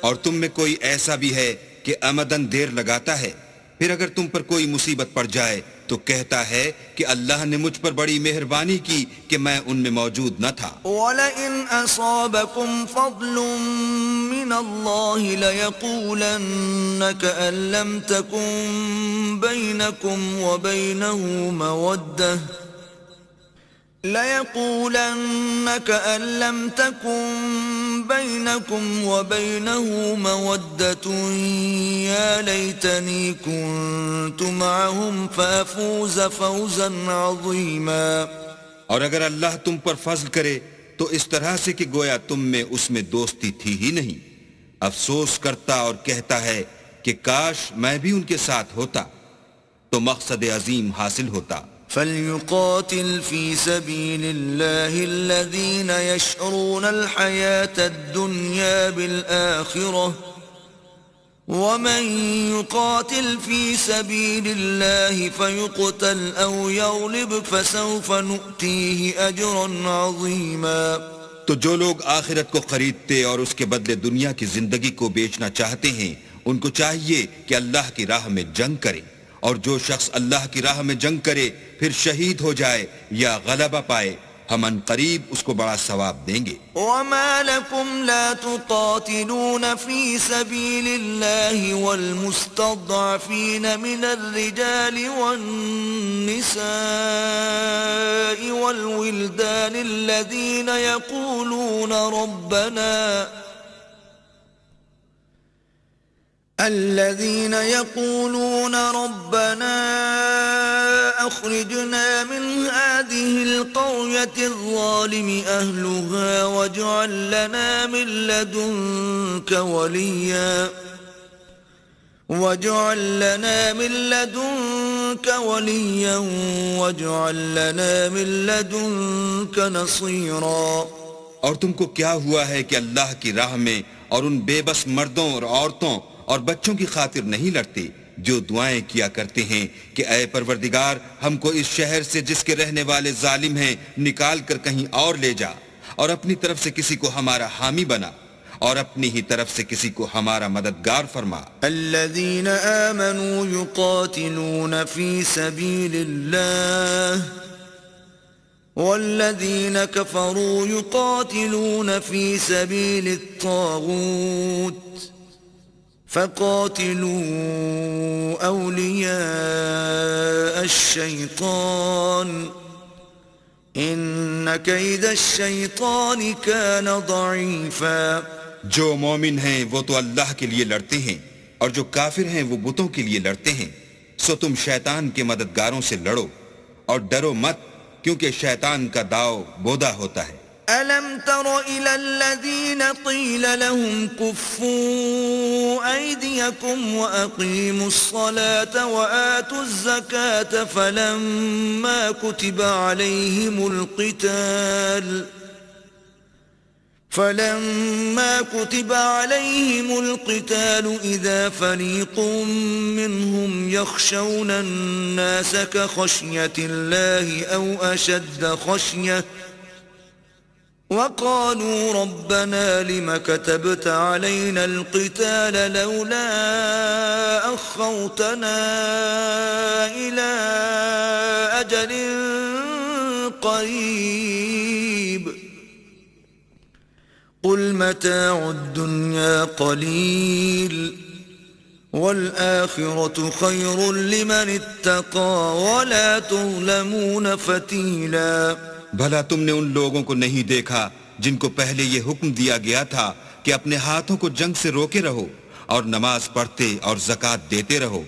اور تم میں کوئی ایسا بھی ہے کہ عمدن دیر لگاتا ہے، پھر اگر تم پر کوئی مصیبت پڑ جائے تو کہتا ہے کہ اللہ نے مجھ پر بڑی مہربانی کی کہ میں ان میں موجود نہ تھا. وَلَئِنْ أَصَابَكُمْ فَضْلٌ مِّنَ اللَّهِ لَيَقُولَنَّ كَأَن لَّمْ تَكُن بَيْنَكُمْ وَبَيْنَهُ مَوَدَّةٌ يَا لَيْتَنِي كُنتُ مَعَهُمْ فَأَفُوزَ فَوْزًا عَظِيمًا. اور اگر اللہ تم پر فضل کرے تو اس طرح سے کہ گویا تم میں اس میں دوستی تھی ہی نہیں، افسوس کرتا اور کہتا ہے کہ کاش میں بھی ان کے ساتھ ہوتا تو مقصد عظیم حاصل ہوتا. فَلْيُقَاتِلْ فِي سَبِيلِ اللَّهِ الَّذِينَ يَشْرُونَ الْحَيَاةَ الدُّنْيَا بِالْآخِرَةِ وَمَن يُقَاتِلْ فِي سَبِيلِ اللَّهِ فَيُقْتَلْ أَوْ يَغْلِبْ فَسَوْفَ نُؤْتِيهِ أَجْرًا عَظِيمًا. تو جو لوگ آخرت کو خریدتے اور اس کے بدلے دنیا کی زندگی کو بیچنا چاہتے ہیں ان کو چاہیے کہ اللہ کی راہ میں جنگ کریں، اور جو شخص اللہ کی راہ میں جنگ کرے پھر شہید ہو جائے یا غلبہ پائے ہم ان قریب اس کو بڑا ثواب دیں گے. وَمَا لَكُمْ لَا تُقَاتِلُونَ فِي سَبِيلِ اللَّهِ وَالْمُسْتَضْعَفِينَ مِنَ الرِّجَالِ وَالنِّسَاءِ وَالْوِلْدَانِ الَّذِينَ يقولون ربنا أخرجنا من هذه القرية الظالم أهلها واجعل لنا من لدنك وليا واجعل لنا من لدنك نصيرا. اور تم کو کیا ہوا ہے کہ اللہ کی راہ میں اور ان بے بس مردوں اور عورتوں اور بچوں کی خاطر نہیں لڑتے جو دعائیں کیا کرتے ہیں کہ اے پروردگار ہم کو اس شہر سے جس کے رہنے والے ظالم ہیں نکال کر کہیں اور لے جا، اور اپنی طرف سے کسی کو ہمارا حامی بنا اور اپنی ہی طرف سے کسی کو ہمارا مددگار فرما. الذين آمنوا يقاتلون في سبيل الله والذين كفروا يقاتلون في سبيل الطاغوت فقاتلوا أولياء الشيطان إن كيد الشيطان كان ضعيفا. جو مومن ہیں وہ تو اللہ کے لیے لڑتے ہیں اور جو کافر ہیں وہ بتوں کے لیے لڑتے ہیں. سو تم شیطان کے مددگاروں سے لڑو اور ڈرو مت کیونکہ شیطان کا داؤ بودا ہوتا ہے. ألم تر إلى الذين قيل لهم كفوا أيديكم وأقيموا الصلاة وآتوا الزكاة فلما كتب عليهم القتال إذا فريق منهم يخشون الناس كخشية الله أو أشد خشية وقالوا ربنا لم كتبت علينا القتال لولا أخرتنا إلى أجل قريب قل متاع الدنيا قليل والآخرة خير لمن اتقى ولا تظلمون فتيلا. بھلا تم نے ان لوگوں کو نہیں دیکھا جن کو پہلے یہ حکم دیا گیا تھا کہ اپنے ہاتھوں کو جنگ سے روکے رہو اور نماز پڑھتے اور زکوٰۃ دیتے رہو.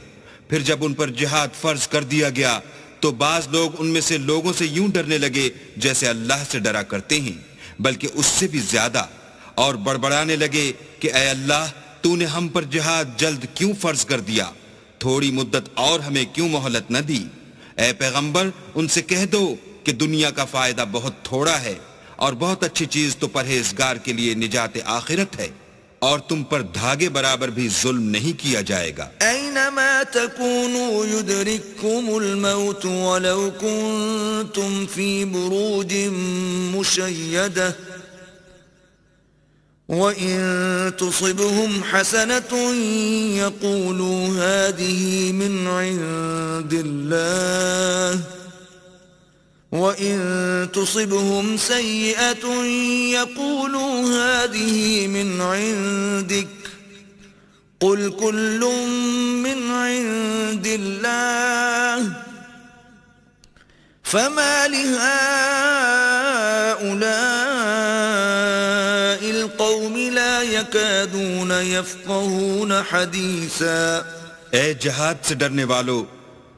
پھر جب ان پر جہاد فرض کر دیا گیا تو بعض لوگ ان میں سے لوگوں سے یوں ڈرنے لگے جیسے اللہ سے ڈرا کرتے ہیں بلکہ اس سے بھی زیادہ، اور بڑبڑانے لگے کہ اے اللہ تو نے ہم پر جہاد جلد کیوں فرض کر دیا، تھوڑی مدت اور ہمیں کیوں مہلت نہ دی. اے پیغمبر ان سے کہہ دو کہ دنیا کا فائدہ بہت تھوڑا ہے اور بہت اچھی چیز تو پرہیزگار کے لیے نجات آخرت ہے، اور تم پر دھاگے برابر بھی ظلم نہیں کیا جائے گا. اینما تکونوا یدرککم الموت ولو کنتم فی بروج مشیدہ وَإِن تُصِبْهُمْ حَسَنَةٌ يَقُولُوا هَذِهِ مِنْ عِنْدِ اللَّهِ وَإِن تُصِبْهُمْ سَيِّئَةٌ يَقُولُوا هَذِهِ مِنْ عِنْدِكَ قُلْ كُلٌّ مِنْ عِنْدِ اللَّهِ فَمَا لِهَؤُلَاءِ الْقَوْمِ لَا يَكَادُونَ يَفْقَهُونَ حَدِيثًا. اے جہاد سے ڈرنے والو،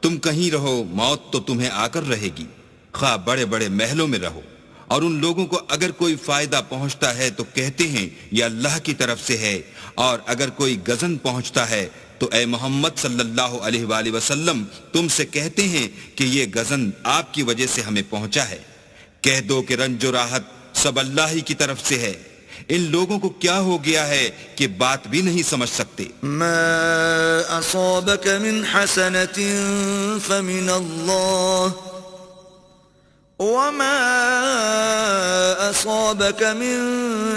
تم کہیں رہو موت تو تمہیں آ کر رہے گی، خواہ بڑے بڑے محلوں میں رہو. اور ان لوگوں کو اگر کوئی فائدہ پہنچتا ہے تو کہتے ہیں یہ اللہ کی طرف سے ہے، اور اگر کوئی غضن پہنچتا ہے تو اے محمد صلی اللہ علیہ وآلہ وسلم تم سے کہتے ہیں کہ یہ غضن آپ کی وجہ سے ہمیں پہنچا ہے. کہہ دو کہ رنج و راحت سب اللہ ہی کی طرف سے ہے. ان لوگوں کو کیا ہو گیا ہے کہ بات بھی نہیں سمجھ سکتے. ما اصابك من حسنة فمن الله وما اصابك من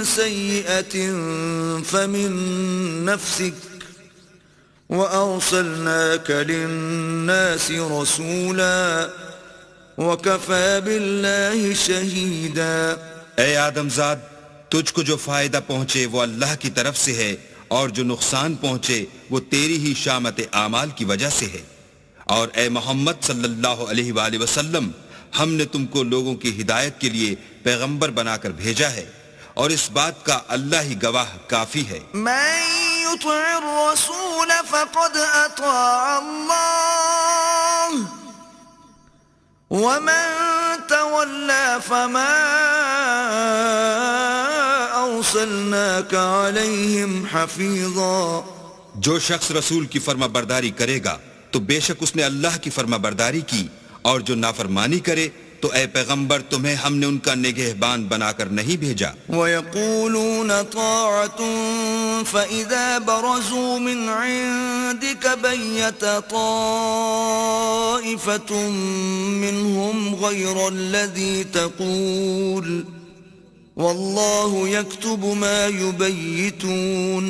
سيئة فمن نفسك وارسلناك للناس رسولا وكفى بالله شهيدا. اے آدم زاد، تجھ کو جو فائدہ پہنچے وہ اللہ کی طرف سے ہے، اور جو نقصان پہنچے وہ تیری ہی شامت اعمال کی وجہ سے ہے. اور اے محمد صلی اللہ علیہ وآلہ وسلم، ہم نے تم کو لوگوں کی ہدایت کے لیے پیغمبر بنا کر بھیجا ہے، اور اس بات کا اللہ ہی گواہ کافی ہے. من يطع الرسول فقد اطاع الله ومن تولى فما أرسلناك عليهم حفيظا. جو شخص رسول کی فرما برداری کرے گا تو بے شک اس نے اللہ کی فرما برداری کی، اور جو نافرمانی کرے تو اے پیغمبر تمہیں ہم نے ان کا نگہبان بنا کر نہیں بھیجا. وَيَقُولُونَ طَاعَةٌ فَإِذَا بَرَزُوا مِنْ عِنْدِكَ بَيَّتَ طَائِفَةٌ مِّنْهُمْ غَيْرَ الَّذِي تَقُولُ وَاللَّهُ يَكْتُبُ مَا يُبَيِّتُونَ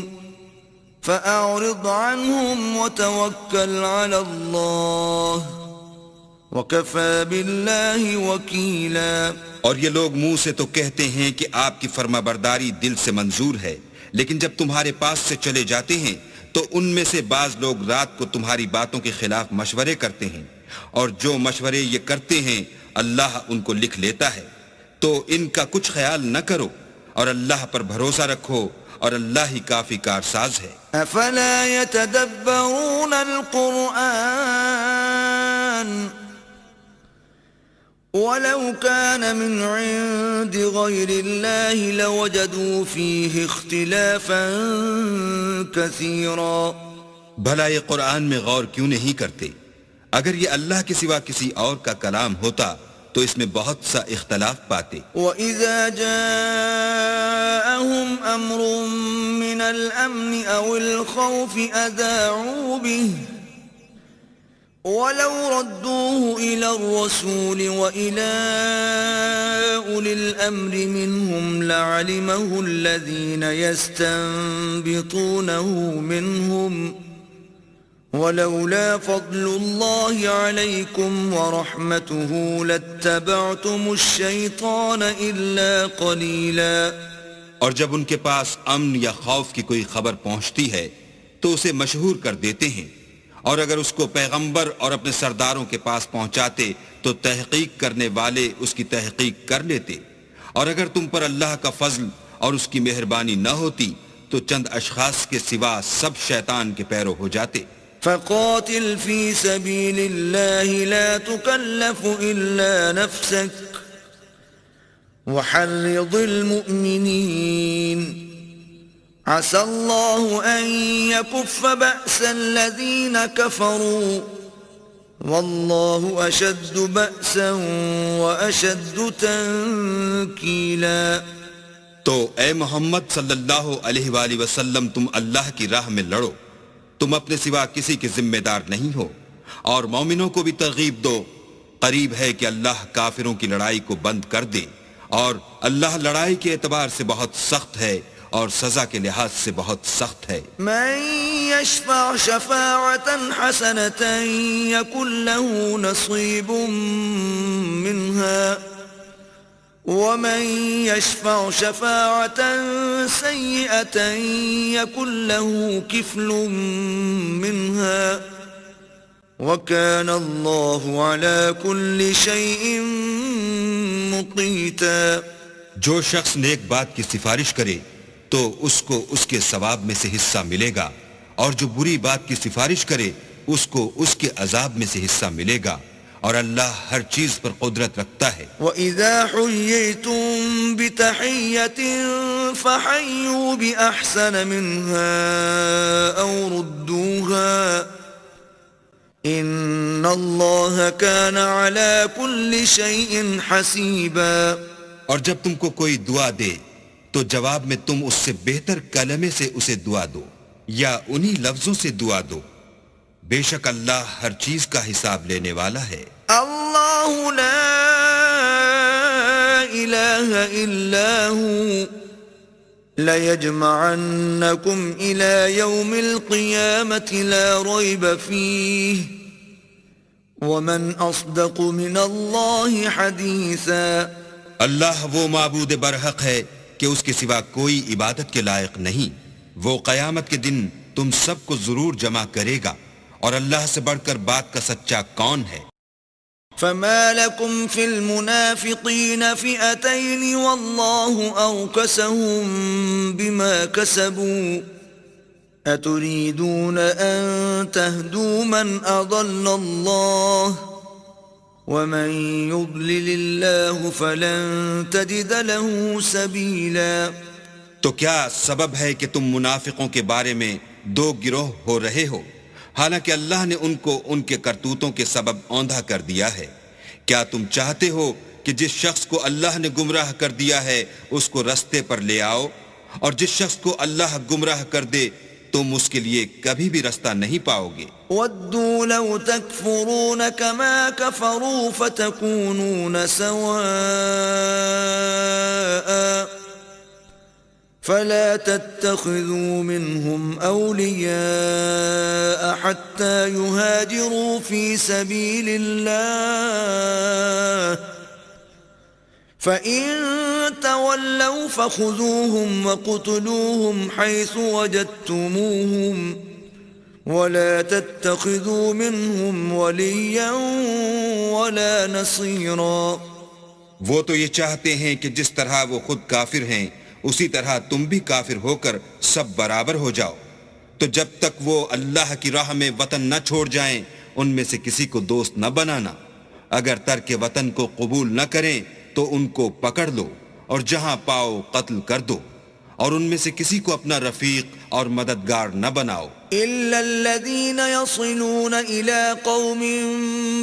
فَأَعْرِضْ عَنْهُمْ وَتَوَكَّلْ عَلَى اللَّهِ وَكَفَى بِاللَّهِ وَكِيلًا. اور یہ لوگ منہ سے تو کہتے ہیں کہ آپ کی فرما برداری دل سے منظور ہے، لیکن جب تمہارے پاس سے چلے جاتے ہیں تو ان میں سے بعض لوگ رات کو تمہاری باتوں کے خلاف مشورے کرتے ہیں، اور جو مشورے یہ کرتے ہیں اللہ ان کو لکھ لیتا ہے. تو ان کا کچھ خیال نہ کرو اور اللہ پر بھروسہ رکھو، اور اللہ ہی کافی کارساز ہے. افلا يتدبرون القرآن ولو كان من عند غير الله لوجدوا فيه اختلافا كثيرا. بھلا یہ قرآن میں غور کیوں نہیں کرتے؟ اگر یہ اللہ کے سوا کسی اور کا کلام ہوتا تو اس میں بہت سا اختلاف پاتے. وَإِذَا جَاءَهُمْ أَمْرٌ مِّنَ الْأَمْنِ أَوِ الْخَوْفِ أَذَاعُوا بِهِ وَلَوْ رَدُّوهُ إِلَى الرَّسُولِ وَإِلَى أُولِي الْأَمْرِ مِنْهُمْ لَعَلِمَهُ الَّذِينَ يَسْتَنبِطُونَهُ مِنْهُمْ وَلَوْلَا فَضْلُ اللَّهِ عَلَيْكُمْ وَرَحْمَتُهُ لَاتَّبَعْتُمُ الشَّيْطَانَ إِلَّا قَلِيلًا. اور جب ان کے پاس امن یا خوف کی کوئی خبر پہنچتی ہے تو اسے مشہور کر دیتے ہیں، اور اگر اس کو پیغمبر اور اپنے سرداروں کے پاس پہنچاتے تو تحقیق کرنے والے اس کی تحقیق کر لیتے، اور اگر تم پر اللہ کا فضل اور اس کی مہربانی نہ ہوتی تو چند اشخاص کے سوا سب شیطان کے پیرو ہو جاتے. فقاتل في سبيل الله لا تكلف إلا نفسك وحرض المؤمنين عسى الله أن يكف بأس الذين كفروا والله أشد بأسا وأشد تنكيلا. تو اے محمد صلی اللہ علیہ وآلہ وسلم، تم اللہ کی راہ میں لڑو، تم اپنے سوا کسی کے ذمہ دار نہیں ہو، اور مومنوں کو بھی ترغیب دو. قریب ہے کہ اللہ کافروں کی لڑائی کو بند کر دے، اور اللہ لڑائی کے اعتبار سے بہت سخت ہے اور سزا کے لحاظ سے بہت سخت ہے. من يشفع شفاعة حسنة يكن له نصيب منها ومن يشفع شفاعة سيئة يكن له كفل منها وكان الله على كل شيء مقيتا. جو شخص نیک بات کی سفارش کرے تو اس کو اس کے ثواب میں سے حصہ ملے گا، اور جو بری بات کی سفارش کرے اس کو اس کے عذاب میں سے حصہ ملے گا، اور اللہ ہر چیز پر قدرت رکھتا ہے. وَإِذَا حُيِّيتُم بِتَحِيَّةٍ فَحَيُّوا بِأَحْسَنَ مِنْهَا أَوْ رُدُّوهَا إِنَّ اللَّهَ كَانَ عَلَى كُلِّ شَيْءٍ حَسِيبًا. اور جب تم کو کوئی دعا دے تو جواب میں تم اس سے بہتر کلمے سے اسے دعا دو یا انہی لفظوں سے دعا دو، بے شک اللہ ہر چیز کا حساب لینے والا ہے. اللہ لا الہ الا هو لَيَجْمَعَنَّكُمْ إِلَى يَوْمِ الْقِيَامَةِ لَا رَيْبَ فِيهِ وَمَنْ أَصْدَقُ مِنَ اللَّهِ حَدِيثًا. اللہ وہ معبود برحق ہے کہ اس کے سوا کوئی عبادت کے لائق نہیں. وہ قیامت کے دن تم سب کو ضرور جمع کرے گا، اور اللہ سے بڑھ کر بات کا سچا کون ہے؟ فما لكم في المنافقين فئتين والله أركسهم بما كسبوا أتريدون أن تهدوا من أضل الله ومن يضلل الله فلن تجد له سبيلا. تو کیا سبب ہے کہ تم منافقوں کے بارے میں دو گروہ ہو رہے ہو، حالانکہ اللہ نے ان کو ان کے کرتوتوں کے سبب اوندھا کر دیا ہے؟ کیا تم چاہتے ہو کہ جس شخص کو اللہ نے گمراہ کر دیا ہے اس کو رستے پر لے آؤ، اور جس شخص کو اللہ گمراہ کر دے تم اس کے لیے کبھی بھی رستہ نہیں پاؤ گے. وَدُّوا لَوْ تَكْفُرُونَ كَمَا كَفَرُوا فَتَكُونُونَ سَوَاءً فلا تتخذوا منهم أولياء حتى يهاجروا في سبيل الله فإن تولوا فخذوهم وقتلوهم حيث وجدتموهم ولا تتخذوا منهم وليا ولا نصيرا. وہ تو یہ چاہتے ہیں کہ جس طرح وہ خود کافر ہیں اسی طرح تم بھی کافر ہو کر سب برابر ہو جاؤ. تو جب تک وہ اللہ کی راہ میں وطن نہ چھوڑ جائیں ان میں سے کسی کو دوست نہ بنانا. اگر ترک وطن کو قبول نہ کریں تو ان کو پکڑ لو اور جہاں پاؤ قتل کر دو اور ان میں سے کسی کو اپنا رفیق اور مددگار نہ بناؤ. إلا الذين يصلون إلى قوم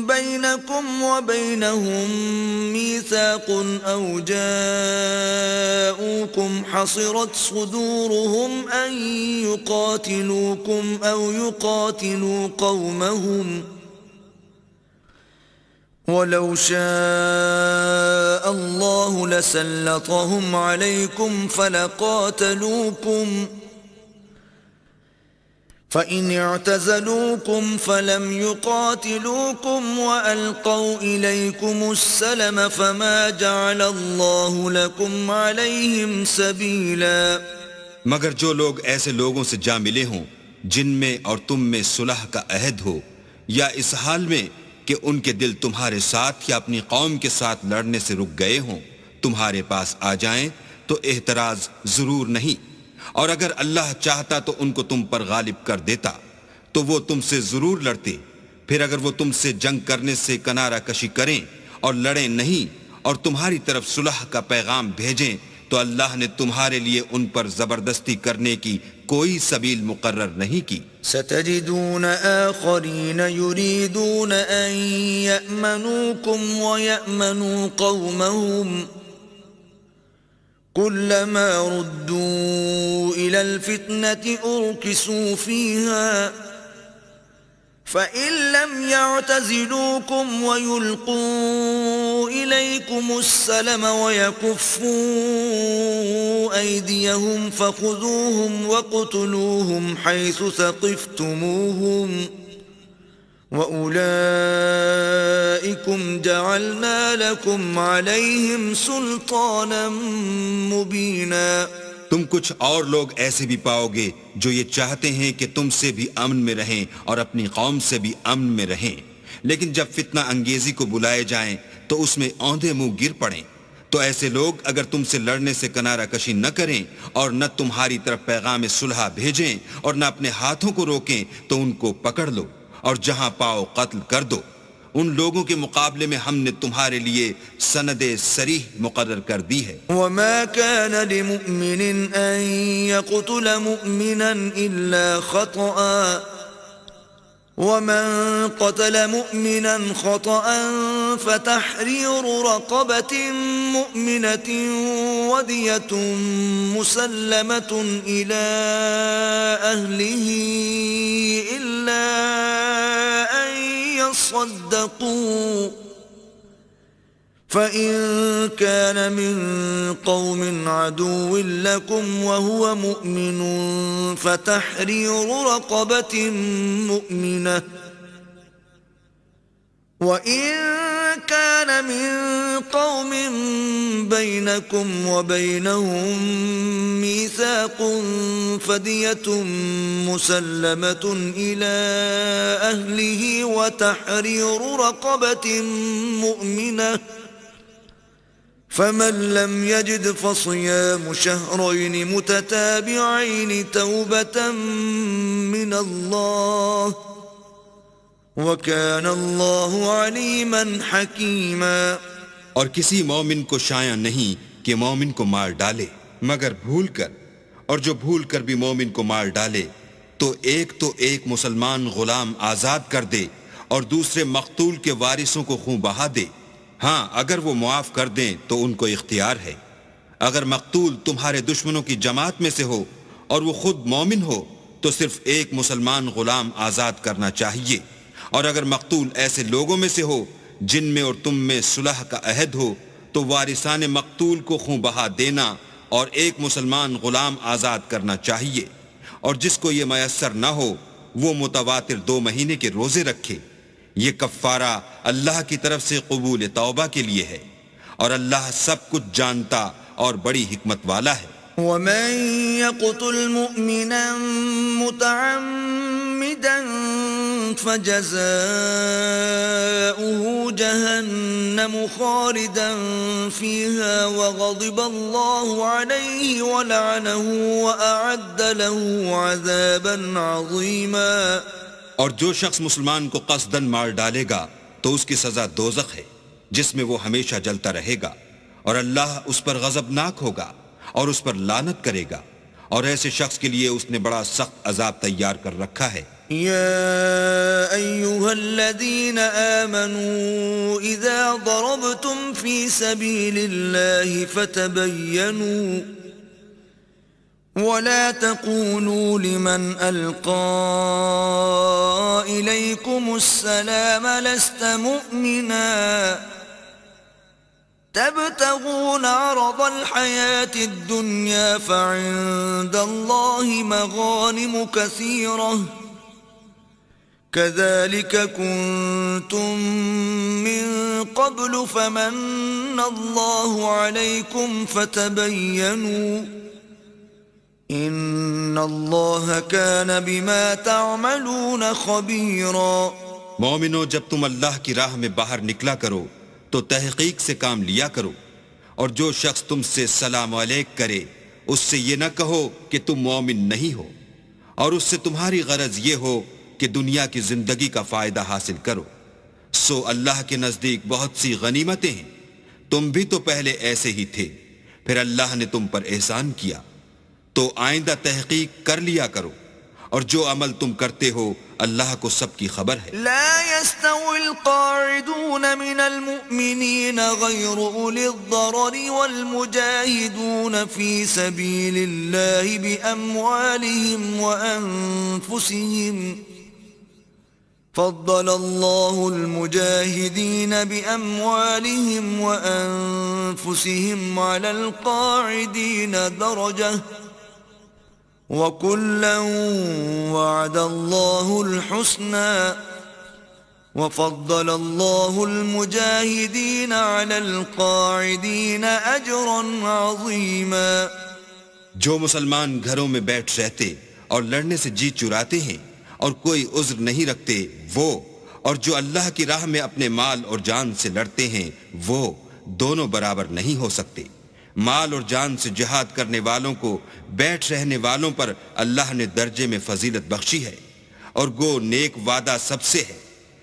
بينكم وبينهم ميثاق أو جاءوكم حصرت صدورهم أن يقاتلوكم أو يقاتلوا قومهم ولو شاء الله لسلطهم عليكم فلقاتلوكم فإن اعتزلوكم فلم يقاتلوكم وألقوا إليكم السلم فما جعل الله لكم عليهم سبيلا. مگر جو لوگ ایسے لوگوں سے جا ملے ہوں جن میں اور تم میں صلح کا عہد ہو یا اس حال میں کہ ان کے دل تمہارے ساتھ یا اپنی قوم کے ساتھ لڑنے سے رک گئے ہوں تمہارے پاس آ جائیں تو احتراز ضرور نہیں. اور اگر اللہ چاہتا تو ان کو تم پر غالب کر دیتا تو وہ تم سے ضرور لڑتے. پھر اگر وہ تم سے جنگ کرنے سے کنارہ کشی کریں اور لڑیں نہیں اور تمہاری طرف صلح کا پیغام بھیجیں تو اللہ نے تمہارے لیے ان پر زبردستی کرنے کی کوئی سبیل مقرر نہیں کی. ستجدون آخرین یریدون ان یأمنوکم ویأمنوا قومهم كلما ردوا إلى الفتنة أركسوا فيها فإن لم يعتزلوكم ويلقوا إليكم السلم ويكفوا أيديهم فخذوهم وقتلوهم حيث ثقفتموهم وَأُولَئِكُمْ جَعَلْنَا لَكُمْ عَلَيْهِمْ سُلْطَانًا مُبِينًا. تم کچھ اور لوگ ایسے بھی پاؤ گے جو یہ چاہتے ہیں کہ تم سے بھی امن میں رہیں اور اپنی قوم سے بھی امن میں رہیں، لیکن جب فتنہ انگیزی کو بلائے جائیں تو اس میں اوندھے منہ گر پڑیں. تو ایسے لوگ اگر تم سے لڑنے سے کنارہ کشی نہ کریں اور نہ تمہاری طرف پیغام صلح بھیجیں اور نہ اپنے ہاتھوں کو روکیں تو ان کو پکڑ لو اور جہاں پاؤ قتل کر دو. ان لوگوں کے مقابلے میں ہم نے تمہارے لیے سند صریح مقرر کر دی ہے. وما كان لمؤمن ان يقتل مؤمنا الا خطأ ومن قتل مؤمنا خطأ فتحرير رقبة مؤمنة ودية مسلمة إلى أهله إلا أن يصدقوا فإن كان من قوم عدو لكم وهو مؤمن فتحرير رقبة مؤمنة وإن كان من قوم بينكم وبينهم ميثاق فدية مسلمة إلى أهله وتحرير رقبة مؤمنة فمن لم يجد فصيام شهرين متتابعين توبة من الله وَكَانَ اللَّهُ عَلِيمًا حَكِيمًا. اور کسی مومن کو شایع نہیں کہ مومن کو مار ڈالے مگر بھول کر، اور جو بھول کر بھی مومن کو مار ڈالے تو ایک مسلمان غلام آزاد کر دے اور دوسرے مقتول کے وارثوں کو خون بہا دے. ہاں اگر وہ معاف کر دیں تو ان کو اختیار ہے. اگر مقتول تمہارے دشمنوں کی جماعت میں سے ہو اور وہ خود مومن ہو تو صرف ایک مسلمان غلام آزاد کرنا چاہیے. اور اگر مقتول ایسے لوگوں میں سے ہو جن میں اور تم میں صلح کا عہد ہو تو وارثان مقتول کو خون بہا دینا اور ایک مسلمان غلام آزاد کرنا چاہیے، اور جس کو یہ میسر نہ ہو وہ متواتر 2 مہینے کے روزے رکھے۔ یہ کفارہ اللہ کی طرف سے قبول توبہ کے لیے ہے، اور اللہ سب کچھ جانتا اور بڑی حکمت والا ہے۔ ومن يقتل مؤمنا متعمدا فجزاؤه جهنم خالدا فيها وغضب الله عليه ولعنه وأعد له عذابا عظيما۔ اور جو شخص مسلمان کو قصداً مار ڈالے گا تو اس کی سزا دوزخ ہے، جس میں وہ ہمیشہ جلتا رہے گا، اور اللہ اس پر غضبناک ہوگا اور اس پر لعنت کرے گا، اور ایسے شخص کے لیے اس نے بڑا سخت عذاب تیار کر رکھا ہے۔ يا أيها الذين آمنوا إذا ضربتم في سبيل الله فتبينوا ولا تقولوا لمن ألقى إليكم السلام لست مؤمنا تبتغون عرض الحياة الدنيا فعند الله مغانم كثيرة كذلك كنتم من قبل فمن الله عليكم فتبينوا إن الله كان بما تعملون خبيرا۔ مومنو، جب تم اللہ کی راہ میں باہر نکلا کرو تو تحقیق سے کام لیا کرو، اور جو شخص تم سے سلام علیک کرے اس سے یہ نہ کہو کہ تم مومن نہیں ہو، اور اس سے تمہاری غرض یہ ہو کہ دنیا کی زندگی کا فائدہ حاصل کرو، سو اللہ کے نزدیک بہت سی غنیمتیں ہیں، تم بھی تو پہلے ایسے ہی تھے، پھر اللہ نے تم پر احسان کیا، تو آئندہ تحقیق کر لیا کرو، اور جو عمل تم کرتے ہو اللہ کو سب کی خبر ہے۔ لا يستوي القاعدون من المؤمنين غير أولي الضرر والمجاهدون في سبيل الله بأموالهم وأنفسهم فضل الله المجاهدين بأموالهم وأنفسهم على القاعدين درجة وَكُلًّا وَعَدَ اللَّهُ الْحُسْنَى وَفَضَّلَ اللَّهُ الْمُجَاهِدِينَ عَلَى الْقَاعِدِينَ أَجْرًا عَظِيمًا۔ جو مسلمان گھروں میں بیٹھ رہتے اور لڑنے سے جی چراتے ہیں اور کوئی عذر نہیں رکھتے وہ، اور جو اللہ کی راہ میں اپنے مال اور جان سے لڑتے ہیں وہ دونوں برابر نہیں ہو سکتے۔ مال اور جان سے جہاد کرنے والوں کو بیٹھ رہنے والوں پر اللہ نے درجے میں فضیلت بخشی ہے، اور گو نیک وعدہ سب سے ہے،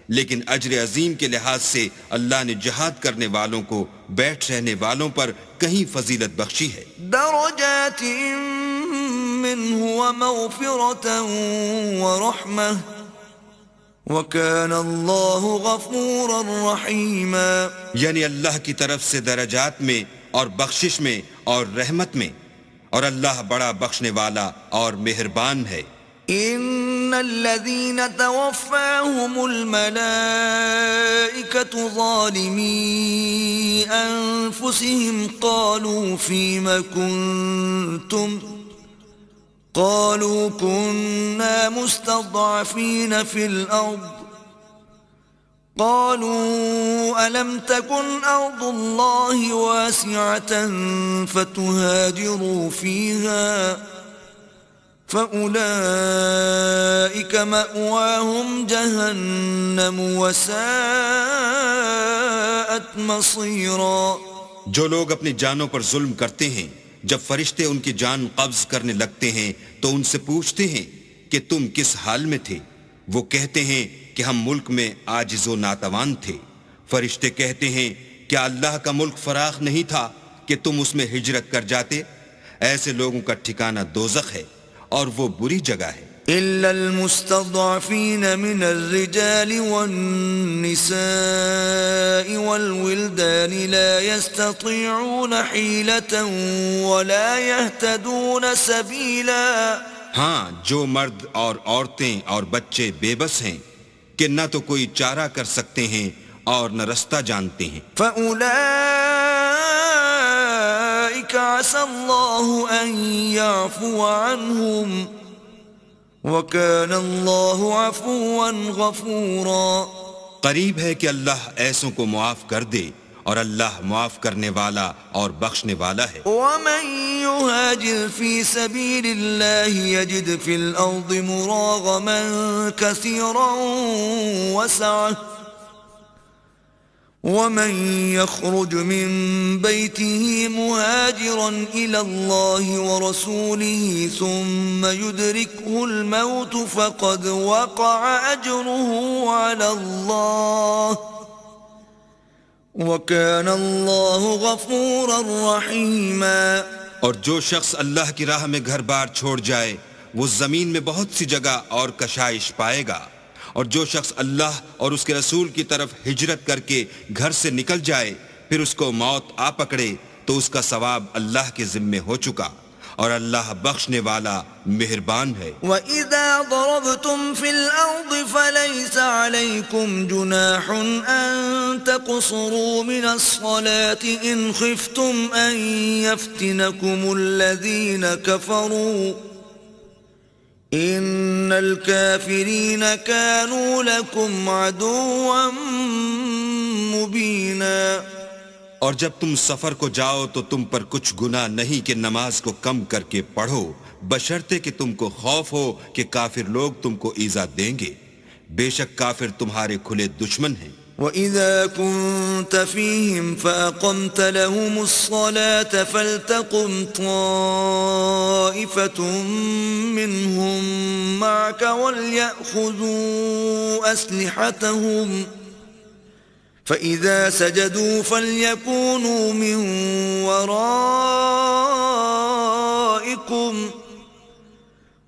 لیکن اجر عظیم کے لحاظ سے اللہ نے جہاد کرنے والوں کو بیٹھ رہنے والوں پر کہیں فضیلت بخشی ہے۔ درجات منه ومغفرة ورحمة وكان الله غفورا رحيما۔ یعنی اللہ کی طرف سے درجات میں اور بخشش میں اور رحمت میں، اور اللہ بڑا بخشنے والا اور مہربان ہے۔ ان الذين توفاهم الملائكة ظالمي انفسهم قالوا فيما كنتم قالوا كنا مستضعفين في الارض قالوا ألم تكن أرض الله واسعة فتهاجروا فيها فأولئك مأواهم جهنم وساءت مصيرا۔ جو لوگ اپنی جانوں پر ظلم کرتے ہیں جب فرشتے ان کی جان قبض کرنے لگتے ہیں تو ان سے پوچھتے ہیں کہ تم کس حال میں تھے، وہ کہتے ہیں کہ ہم ملک میں عاجز و ناتوان تھے۔ فرشتے کہتے ہیں کیا اللہ کا ملک فراخ نہیں تھا کہ تم اس میں ہجرت کر جاتے؟ ایسے لوگوں کا ٹھکانہ دوزخ ہے اور وہ بری جگہ ہے۔ إلا المستضعفين من الرجال والنساء والولدان لا يستطيعون حيلة ولا يهتدون سبيلا۔ ہاں، جو مرد اور عورتیں اور بچے بے بس ہیں کہ نہ تو کوئی چارہ کر سکتے ہیں اور نہ رستہ جانتے ہیں۔ فَأُولَئِكَ أولئك عسى الله أن يعفو عنهم وكان الله عفوا غفورا. قریب ہے کہ اللہ ایسوں کو معاف کر دے اور اللہ معاف کرنے والا اور بخشنے والا ہے. ومن يهاجر في سبيل الله يجد في الأرض مراغما كثيرا وسعة ومن يخرج من بيته مهاجرا إلى الله ورسوله ثم يدركه الموت فقد وقع أجره على الله وَكَانَ اللَّهُ غَفُورًا رَحِيمًا. اور جو شخص اللہ کی راہ میں گھر بار چھوڑ جائے وہ زمین میں بہت سی جگہ اور کشائش پائے گا، اور جو شخص اللہ اور اس کے رسول کی طرف ہجرت کر کے گھر سے نکل جائے پھر اس کو موت آ پکڑے تو اس کا ثواب اللہ کے ذمے ہو چکا، اور اللہ بخشنے والا مہربان ہے. وَإِذَا ضَرَبْتُمْ فِي الْأَرْضِ فَلَيْسَ عَلَيْكُمْ جُنَاحٌ أَن تَقْصُرُوا مِنَ الصَّلَاةِ إِنْ خِفْتُمْ أَن يَفْتِنَكُمُ الَّذِينَ كَفَرُوا إِنَّ الْكَافِرِينَ كَانُوا لَكُمْ عَدُوًّا مُبِينًا. اور جب تم سفر کو جاؤ تو تم پر کچھ گناہ نہیں کہ نماز کو کم کر کے پڑھو، بشرطے کہ تم کو خوف ہو کہ کافر لوگ تم کو ایذا دیں گے، بے شک کافر تمہارے کھلے دشمن ہیں. وَإِذَا كُنْتَ فِيهِمْ فَأَقَمْتَ لَهُمُ الصَّلَاةَ فَلْتَقُمْ طَائِفَةٌ مِّنْهُمْ مَعَكَ وَلْيَأْخُذُوا أَسْلِحَتَهُمْ فَإِذَا سَجَدُوا فَلْيَكُونُوا مِنْ وَرَائِكُمْ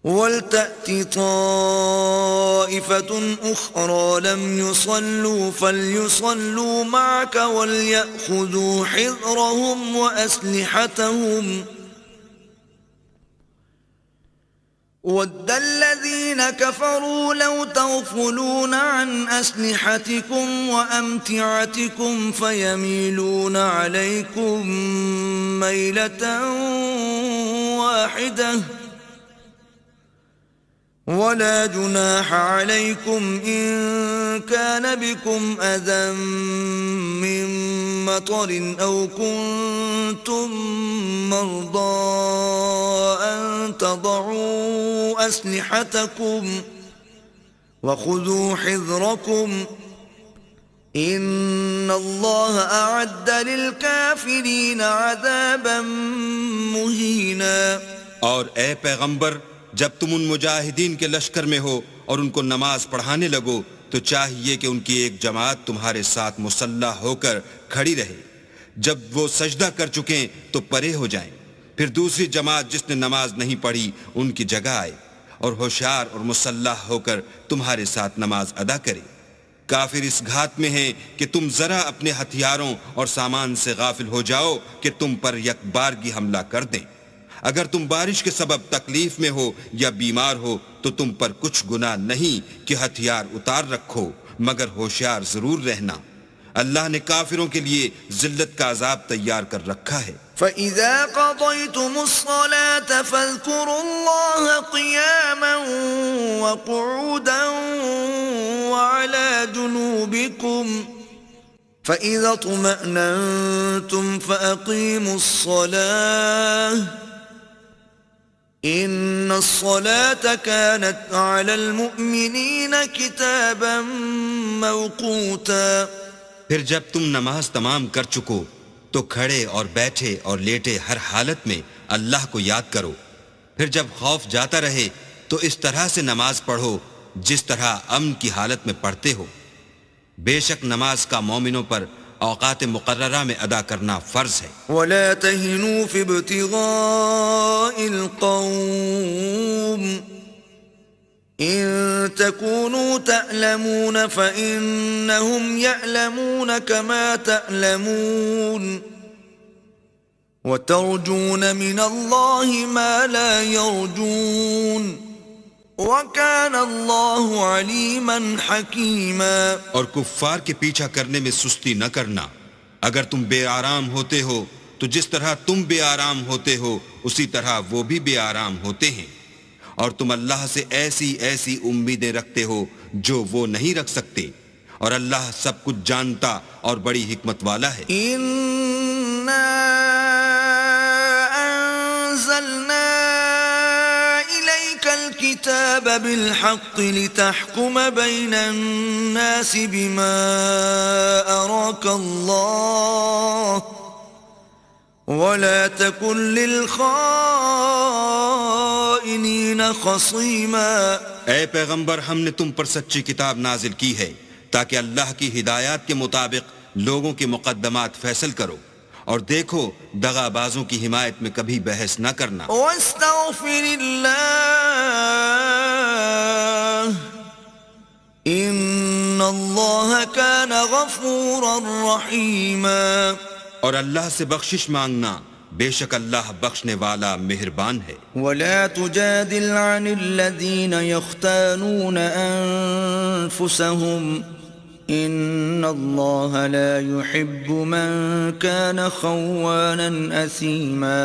وَلْتَأْتِ طَائِفَةٌ أُخْرَى لَمْ يُصَلُّوا فَلْيُصَلُّوا مَعَكَ وَلْيَأْخُذُوا حِذْرَهُمْ وَأَسْلِحَتَهُمْ وَدَّ الَّذِينَ كَفَرُوا لَوْ تَغْفُلُونَ عَنْ أَسْلِحَتِكُمْ وَأَمْتِعَتِكُمْ فَيَمِيلُونَ عَلَيْكُمْ مَيْلَةً وَاحِدَةً وَلَا جُنَاحَ عَلَيْكُمْ إِن كَانَ بِكُمْ أَذًى مِّن مَّطَرٍ أَوْ كُنتُم مَّرْضَىٰ أَن تَضَعُوا أَسْلِحَتَكُمْ وَخُذُوا حِذْرَكُمْ إِنَّ اللَّهَ أَعَدَّ لِلْكَافِرِينَ عَذَابًا مُّهِينًا. اور اے پیغمبر جب تم ان مجاہدین کے لشکر میں ہو اور ان کو نماز پڑھانے لگو تو چاہیے کہ ان کی ایک جماعت تمہارے ساتھ مسلح ہو کر کھڑی رہے، جب وہ سجدہ کر چکیں تو پرے ہو جائیں، پھر دوسری جماعت جس نے نماز نہیں پڑھی ان کی جگہ آئے اور ہوشیار اور مسلح ہو کر تمہارے ساتھ نماز ادا کرے. کافر اس گھات میں ہیں کہ تم ذرا اپنے ہتھیاروں اور سامان سے غافل ہو جاؤ کہ تم پر یک بارگی حملہ کر دیں. اگر تم بارش کے سبب تکلیف میں ہو یا بیمار ہو تو تم پر کچھ گناہ نہیں کہ ہتھیار اتار رکھو، مگر ہوشیار ضرور رہنا. اللہ نے کافروں کے لیے ذلت کا عذاب تیار کر رکھا ہے. فَإِذَا قَضَيْتُمُ الصَّلَاةَ فَاذْكُرُوا اللَّهَ قِيَامًا وَقُعُودًا وَعَلَى جُنُوبِكُمْ فَإِذَا اطْمَأْنَنْتُمْ فَأَقِيمُوا الصَّلَاةَ إِنَّ الصَّلَاةَ كَانَتْ عَلَى الْمُؤْمِنِينَ كِتَابًا مَوْقُوتًا. پھر جب تم نماز تمام کر چکو تو کھڑے اور بیٹھے اور لیٹے ہر حالت میں اللہ کو یاد کرو. پھر جب خوف جاتا رہے تو اس طرح سے نماز پڑھو جس طرح امن کی حالت میں پڑھتے ہو. بے شک نماز کا مومنوں پر اوقات مقررہ میں ادا کرنا فرض ہے. وَلَا تَهِنُوا فِي ابْتِغَاءِ الْقَوْمِ إِن تَكُونُوا تَأْلَمُونَ فَإِنَّهُمْ يَأْلَمُونَ كَمَا تَأْلَمُونَ وَتَرْجُونَ مِنَ اللَّهِ مَا لَا يَرْجُونَ وَكَانَ اللَّهُ عَلِيمًا حَكِيمًا. اور کفار کے پیچھا کرنے میں سستی نہ کرنا. اگر تم بے آرام ہوتے ہو تو جس طرح تم بے آرام ہوتے ہو اسی طرح وہ بھی بے آرام ہوتے ہیں، اور تم اللہ سے ایسی ایسی امیدیں رکھتے ہو جو وہ نہیں رکھ سکتے، اور اللہ سب کچھ جانتا اور بڑی حکمت والا ہے۔ إنا أنزلنا إليك الكتاب بالحق لتحكم بين الناس بما أراك الله ولا تكن للخائنين خصيما۔ اے پیغمبر، ہم نے تم پر سچی کتاب نازل کی ہے تاکہ اللہ کی ہدایات کے مطابق لوگوں کے مقدمات فیصل کرو، اور دیکھو دغا بازوں کی حمایت میں کبھی بحث نہ کرنا۔ واستغفر اللہ ان اللہ کان غفورا رحیما، اور اللہ سے بخشش مانگنا، بے شک اللہ بخشنے والا مہربان ہے۔ ولا تجادل عن الذین یختانون انفسهم ان اللہ لا يحب من كان خوانا اثیما۔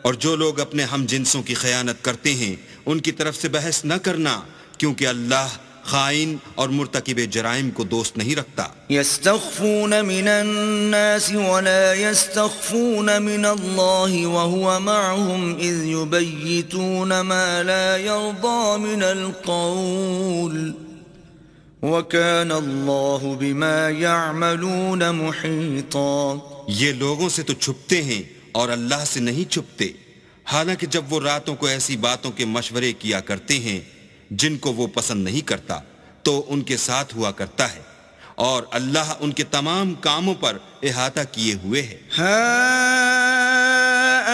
اور جو لوگ اپنے ہم جنسوں کی خیانت کرتے ہیں ان کی طرف سے بحث نہ کرنا، کیونکہ اللہ خائن اور مرتکب جرائم کو دوست نہیں رکھتا۔ يستخفون من الناس ولا يستخفون من الله وهو معهم إذ يبيتون ما لا يرضى من القول وكان الله بما يعملون محيطا۔ یہ لوگوں سے تو چھپتے ہیں اور اللہ سے نہیں چھپتے، حالانکہ جب وہ راتوں کو ایسی باتوں کے مشورے کیا کرتے ہیں جن کو وہ پسند نہیں کرتا تو ان کے ساتھ ہوا کرتا ہے، اور اللہ ان کے تمام کاموں پر احاطہ کیے ہوئے ہے۔ ها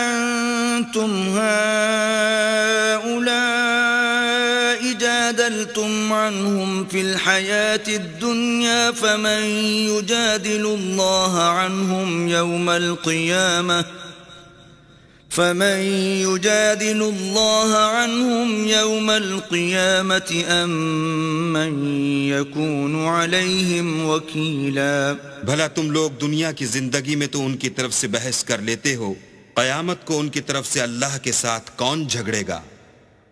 أنتم هؤلاء جادلتم عنهم في الحياة الدنيا فمن يجادل الله عنهم يوم القيامة أم من يكون عليهم وكيلا۔ بھلا تم لوگ دنیا کی زندگی میں تو ان کی طرف سے بحث کر لیتے ہو، قیامت کو ان کی طرف سے اللہ کے ساتھ کون جھگڑے گا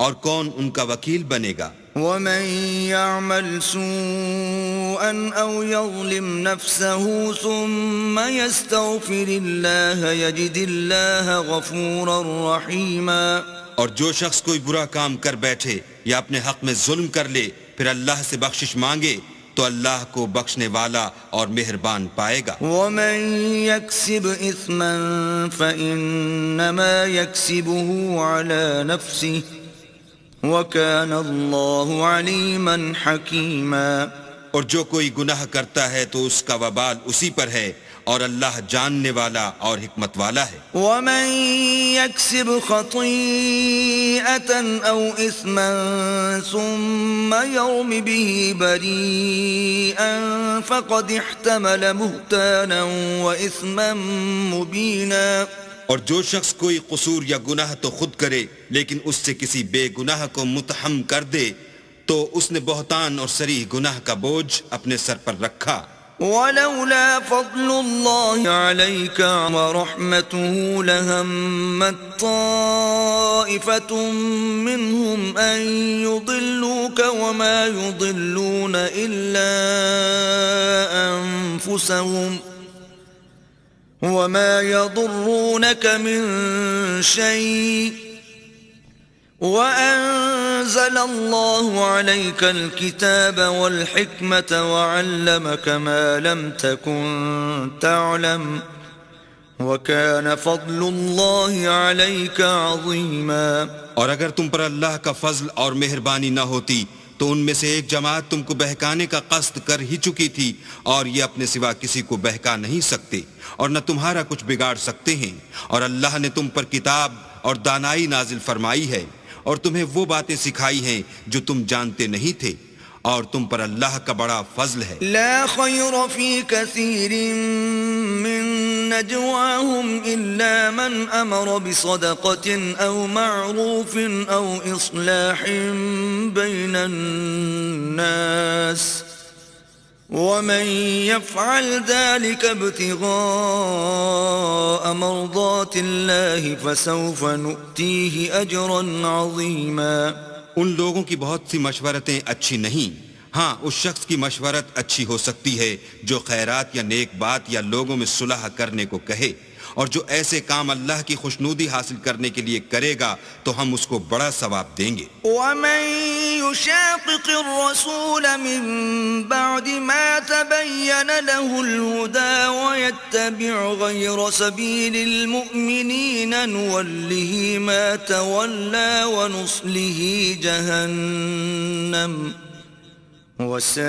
اور کون ان کا وکیل بنے گا؟ ومن يعمل سوءا أو يظلم نفسه ثم يستغفر الله يجد الله غفورا رحيما۔ اور جو شخص کوئی برا کام کر بیٹھے یا اپنے حق میں ظلم کر لے پھر اللہ سے بخشش مانگے تو اللہ کو بخشنے والا اور مہربان پائے گا۔ ومن يكسب إثما فإنما يكسبه على نفسه وَكَانَ اللَّهُ عَلِيمًا حَكِيمًا۔ اور جو کوئی گناہ کرتا ہے تو اس کا وبال اسی پر ہے، اور اللہ جاننے والا اور حکمت والا ہے۔ وَمَن يَكْسِبْ خَطِيئَةً أَوْ إِثْمًا ثُمَّ يَرْمِ بِهِ بَرِيئًا فَقَدِ احْتَمَلَ بُهْتَانًا وَإِثْمًا مُبِينًا۔ اور جو شخص کوئی قصور یا گناہ تو خود کرے لیکن اس سے کسی بے گناہ کو متہم کر دے تو اس نے بہتان اور صریح گناہ کا بوجھ اپنے سر پر رکھا۔ وَلَوْلَا فَضْلُ اللَّهِ عَلَيْكَ وَرَحْمَتُهُ لَهَمَّتْ طَائِفَةٌ مِّنْهُمْ أَن يُضِلُّوكَ وَمَا يُضِلُّونَ إِلَّا أَنفُسَهُمْ وَمَا يَضُرُّونَكَ مِن شَيْءٍ وَأَنزَلَ اللَّهُ عَلَيْكَ الْكِتَابَ وَالْحِكْمَةَ وَعَلَّمَكَ مَا لَمْ تَكُن تَعْلَمُ وَكَانَ فَضْلُ اللَّهِ عَلَيْكَ عَظِيمًا۔ اور اگر تم پر اللہ کا فضل اور مہربانی نہ ہوتی تو ان میں سے ایک جماعت تم کو بہکانے کا قصد کر ہی چکی تھی، اور یہ اپنے سوا کسی کو بہکا نہیں سکتے اور نہ تمہارا کچھ بگاڑ سکتے ہیں، اور اللہ نے تم پر کتاب اور دانائی نازل فرمائی ہے اور تمہیں وہ باتیں سکھائی ہیں جو تم جانتے نہیں تھے، اور تم پر اللہ کا بڑا فضل ہے۔ لا خیر فی کثیر من نجواہم الا من امر بصدقة او معروف او اصلاح بین الناس ومن يفعل ذلك ابتغاء مرضات الله فسوف نؤتيه أجرا عظيما. ان لوگوں کی بہت سی مشورتیں اچھی نہیں، ہاں اس شخص کی مشورت اچھی ہو سکتی ہے جو خیرات یا نیک بات یا لوگوں میں صلح کرنے کو کہے، اور جو ایسے کام اللہ کی خوشنودی حاصل کرنے کے لیے کرے گا تو ہم اس کو بڑا ثواب دیں گے. ومن يشاقق الرسول من بعد ما تبين له الهدى ويتبع غير سبيل المؤمنين نوله ما تولى ونصله جهنم وساءت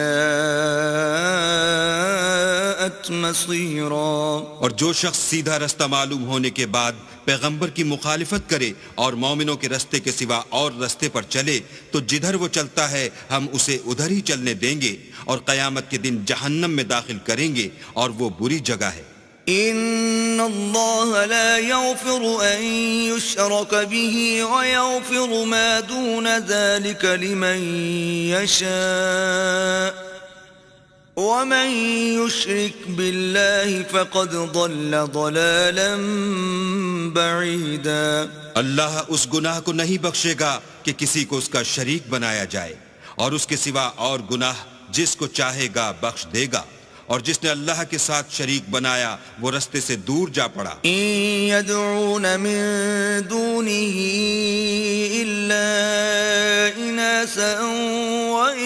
مصيرا. اور جو شخص سیدھا رستہ معلوم ہونے کے بعد پیغمبر کی مخالفت کرے اور مومنوں کے رستے کے سوا اور رستے پر چلے تو جدھر وہ چلتا ہے ہم اسے ادھر ہی چلنے دیں گے اور قیامت کے دن جہنم میں داخل کریں گے اور وہ بری جگہ ہے. ان اللہ لا یغفر ان یشرک به ویغفر ما دون ذلك لمن یشاء ومن یشرک باللہ فقد ضل ضلالا بعیدا. اللہ اس گناہ کو نہیں بخشے گا کہ کسی کو اس کا شریک بنایا جائے، اور اس کے سوا اور گناہ جس کو چاہے گا بخش دے گا، اور جس نے اللہ کے ساتھ شریک بنایا وہ رستے سے دور جا پڑا. ان يدعون من دونه الا اناسا وان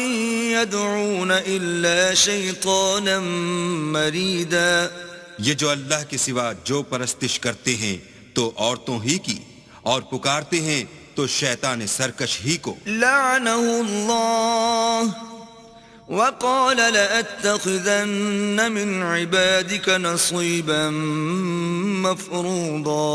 يدعون الا شيطانا مريدا. یہ جو اللہ کے سوا جو پرستش کرتے ہیں تو عورتوں ہی کی، اور پکارتے ہیں تو شیطان سرکش ہی کو. لعنه الله وقال لأتخذن من عبادك نصيبا مفروضا.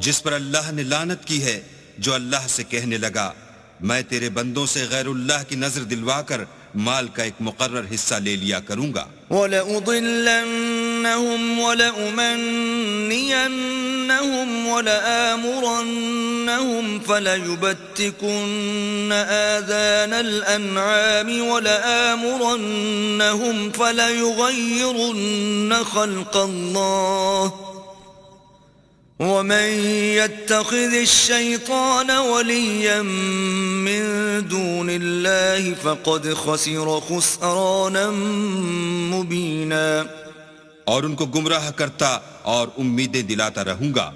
جس پر اللہ نے لعنت کی ہے، جو اللہ سے کہنے لگا میں تیرے بندوں سے غیر اللہ کی نظر دلوا کر مال کا ایک مقرر حصہ لے لیا کروں گا. وَلَأُضِلَّنَّهُمْ وَلَأُمَنِّيَنَّهُمْ وَلَآمُرَنَّهُمْ فَلَيُبَتِّكُنَّ آذَانَ الْأَنْعَامِ وَلَآمُرَنَّهُمْ فَلَيُغَيِّرُنَّ خَلْقَ اللَّهِ وَمَن يَتَّخِذِ الشَّيْطَانَ وَلِيًّا مِّن دُونِ اللَّهِ فَقَدْ خَسِرَ خُسْرَانًا مُبِينًا. اور ان کو گمراہ کرتا اور امیدیں دلاتا رہوں گا،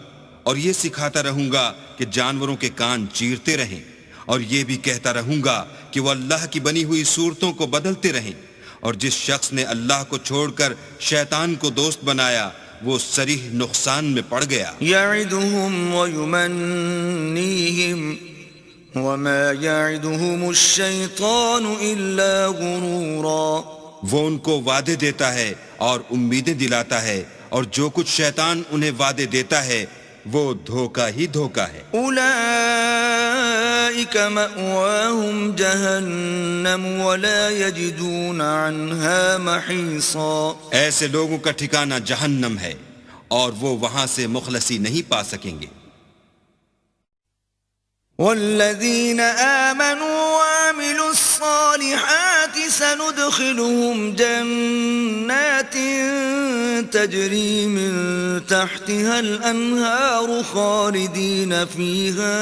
اور یہ سکھاتا رہوں گا کہ جانوروں کے کان چیرتے رہیں، اور یہ بھی کہتا رہوں گا کہ وہ اللہ کی بنی ہوئی صورتوں کو بدلتے رہیں. اور جس شخص نے اللہ کو چھوڑ کر شیطان کو دوست بنایا وہ صریح نقصان میں پڑ گیا. یعدہم ویمنیہم وما یعدہم الشیطان الا غرورا. وہ ان کو وعدے دیتا ہے اور امیدیں دلاتا ہے، اور جو کچھ شیطان انہیں وعدے دیتا ہے وہ دھوکہ ہی دھوکہ ہے. اولئک مأواہم جہنم ولا یجدون عنہا محیصا. ایسے لوگوں کا ٹھکانہ جہنم ہے اور وہ وہاں سے مخلصی نہیں پا سکیں گے. والذین آمنوا وعملوا الصالحات سندخلهم جنات تجری من تحتها الانہار خالدین فیہا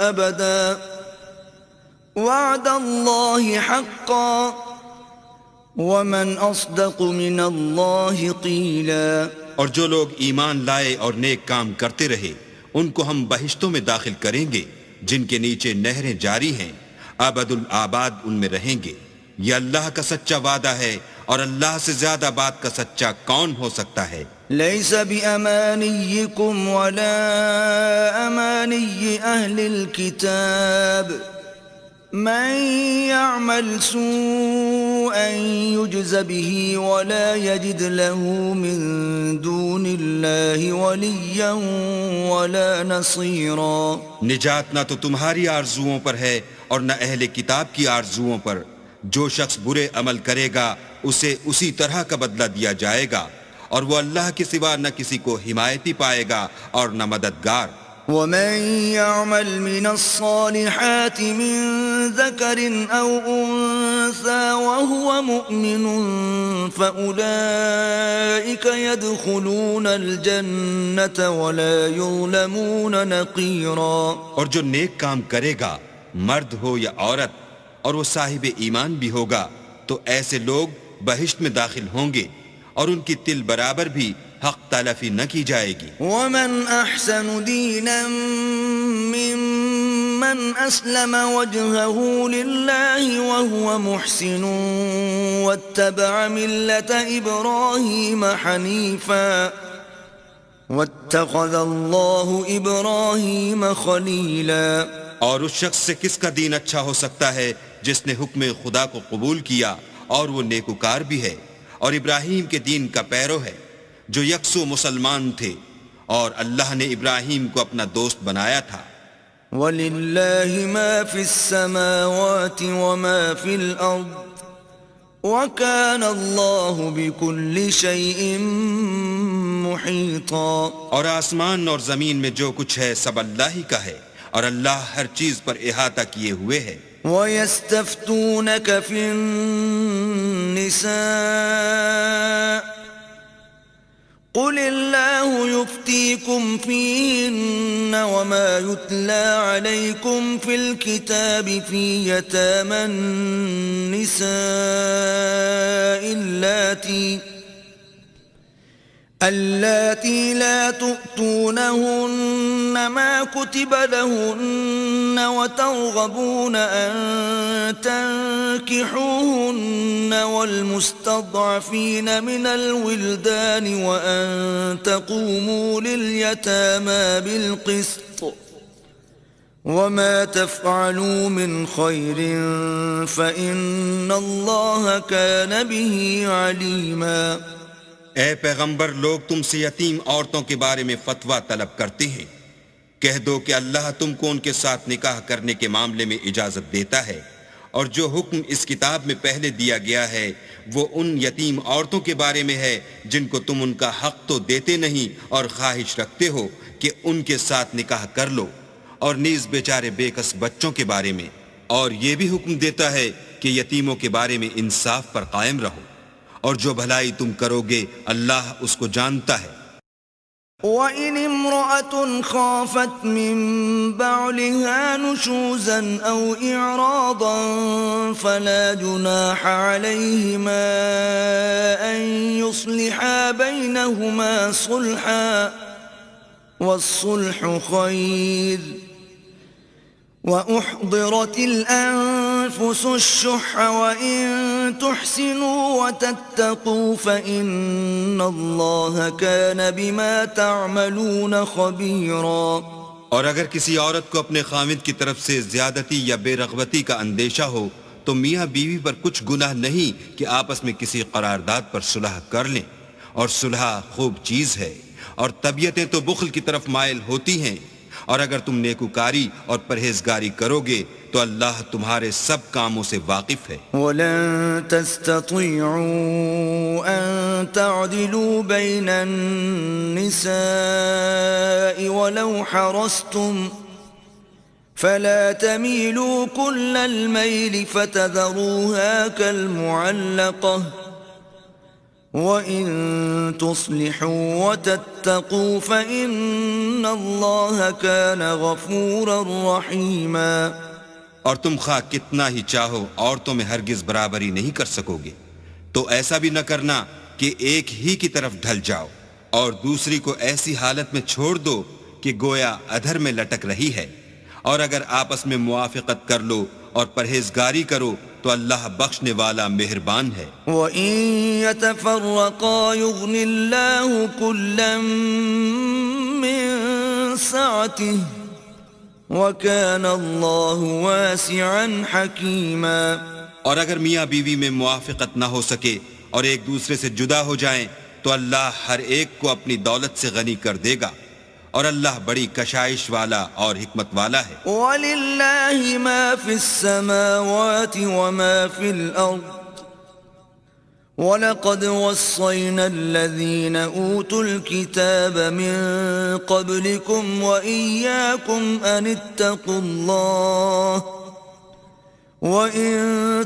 ابدا وعد اللہ حقا ومن اصدق من اللہ قیلا. اور جو لوگ ایمان لائے اور نیک کام کرتے رہے ان کو ہم بہشتوں میں داخل کریں گے جن کے نیچے نہریں جاری ہیں، ابد الآباد ان میں رہیں گے. یہ اللہ کا سچا وعدہ ہے، اور اللہ سے زیادہ بات کا سچا کون ہو سکتا ہے. لیس بأمانیکم ولا امانی اہل الكتاب من يعمل سوءا يجز به ولا يجد له من دون الله وليا ولا نصيرا. نجات نہ تو تمہاری آرزوؤں پر ہے اور نہ اہل کتاب کی آرزوؤں پر. جو شخص برے عمل کرے گا اسے اسی طرح کا بدلہ دیا جائے گا، اور وہ اللہ کے سوا نہ کسی کو حمایتی پائے گا اور نہ مددگار. ومن يعمل من الصالحات من ذكر أو أنثى وهو مؤمن فأولئك يدخلون الجنة ولا يظلمون نقيرا. اور جو نیک کام کرے گا مرد ہو یا عورت اور وہ صاحب ایمان بھی ہوگا تو ایسے لوگ بہشت میں داخل ہوں گے اور ان کی تل برابر بھی حق تلافی نہ کی جائے گی. ومن أحسن دينا ممن أسلم وجهه لله وهو محسن واتبع ملة إبراهيم حنيفا واتخذ الله إبراهيم خليلا. اور اس شخص سے کس کا دین اچھا ہو سکتا ہے جس نے حکم خدا کو قبول کیا اور وہ نیکوکار بھی ہے اور ابراہیم کے دین کا پیرو ہے جو یکسو مسلمان تھے اور اللہ نے ابراہیم کو اپنا دوست بنایا تھا. وَلِلَّهِ مَا فِي السَّمَاوَاتِ وَمَا فِي الْأَرْضِ وَكَانَ اللَّهُ بِكُلِّ شَيْءٍ مُحِيطًا. اور آسمان اور زمین میں جو کچھ ہے سب اللہ ہی کا ہے اور اللہ ہر چیز پر احاطہ کیے ہوئے ہے. وَيَسْتَفْتُونَكَ فِي النِّسَاءِ قُلِ اللَّهُ يُفْتِيكُمْ فِيهِنَّ وَمَا يُتْلَى عَلَيْكُمْ فِي الْكِتَابِ فِي يَتَامَى النِّسَاءِ اللاتي لا تؤتونهن ما كتب لهن وترغبون أن تنكحوهن والمستضعفين من الولدان وأن تقوموا لليتامى بالقسط وما تفعلوا من خير فإن الله كان به عليما. اے پیغمبر لوگ تم سے یتیم عورتوں کے بارے میں فتویٰ طلب کرتے ہیں. کہہ دو کہ اللہ تم کو ان کے ساتھ نکاح کرنے کے معاملے میں اجازت دیتا ہے اور جو حکم اس کتاب میں پہلے دیا گیا ہے وہ ان یتیم عورتوں کے بارے میں ہے جن کو تم ان کا حق تو دیتے نہیں اور خواہش رکھتے ہو کہ ان کے ساتھ نکاح کر لو، اور نیز بیچارے بے کس بچوں کے بارے میں، اور یہ بھی حکم دیتا ہے کہ یتیموں کے بارے میں انصاف پر قائم رہو، اور جو بھلائی تم کرو گے اللہ اس کو جانتا ہے. وَإِنِ امْرَأَةٌ خَافَتْ مِن بَعْلِهَا نُشُوزًا أَوْ إِعْرَاضًا فَلَا جُنَاحَ عَلَيْهِمَا أَن يُصْلِحَا بَيْنَهُمَا صُلْحًا وَالصُّلْحُ خَيْرٌ وَأُحْضِرَتِ الْأَنفُسُ الشُّحَّ وَإِن تُحْسِنُوا وَتَتَّقُوا فَإِنَّ اللَّهَ كَانَ بِمَا تَعْمَلُونَ خَبِيرًا. اور اگر کسی عورت کو اپنے خاوند کی طرف سے زیادتی یا بے رغبتی کا اندیشہ ہو تو میاں بیوی پر کچھ گناہ نہیں کہ آپس میں کسی قرارداد پر صلح کر لیں، اور صلح خوب چیز ہے، اور طبیعتیں تو بخل کی طرف مائل ہوتی ہیں، اور اگر تم نیکوکاری اور پرہیزگاری کرو گے تو اللہ تمہارے سب کاموں سے واقف ہے. وَلَن تَسْتَطِيعُوا أَن تَعْدِلُوا بَيْنَ النِّسَاءِ وَلَوْ حَرَصْتُمْ فَلَا تَمِيلُوا كُلَّ الْمَيْلِ فَتَذَرُوهَا كَالْمُعَلَّقَةِ وَإِن تُصْلِحُوا وَتَتَّقُوا فَإِنَّ اللَّهَ كَانَ غَفُورًا رَحِيمًا. اور تم خواہ کتنا ہی چاہو عورتوں میں ہرگز برابری نہیں کر سکو گے، تو ایسا بھی نہ کرنا کہ ایک ہی کی طرف ڈھل جاؤ اور دوسری کو ایسی حالت میں چھوڑ دو کہ گویا ادھر میں لٹک رہی ہے، اور اگر آپس میں موافقت کر لو اور پرہیزگاری کرو تو اللہ بخشنے والا مہربان ہے. وَإِن يَتَفَرَّقَا يُغْنِ اللَّهُ كُلًّا مِّن سَعَتِهِ وَكَانَ اللَّهُ وَاسِعًا حَكِيمًا. اور اگر میاں بیوی میں موافقت نہ ہو سکے اور ایک دوسرے سے جدا ہو جائیں تو اللہ ہر ایک کو اپنی دولت سے غنی کر دے گا، اور اللہ بڑی کشائش والا اور حکمت والا ہے. وَلِلَّهِ مَا فِي السَّمَاوَاتِ وَمَا فِي الْأَرْضِ وَلَقَدْ وَصَّيْنَا الَّذِينَ أُوتُوا الْكِتَابَ مِن قَبْلِكُمْ وَإِيَّاكُمْ أَنِ اتَّقُوا اللَّهَ وَإِن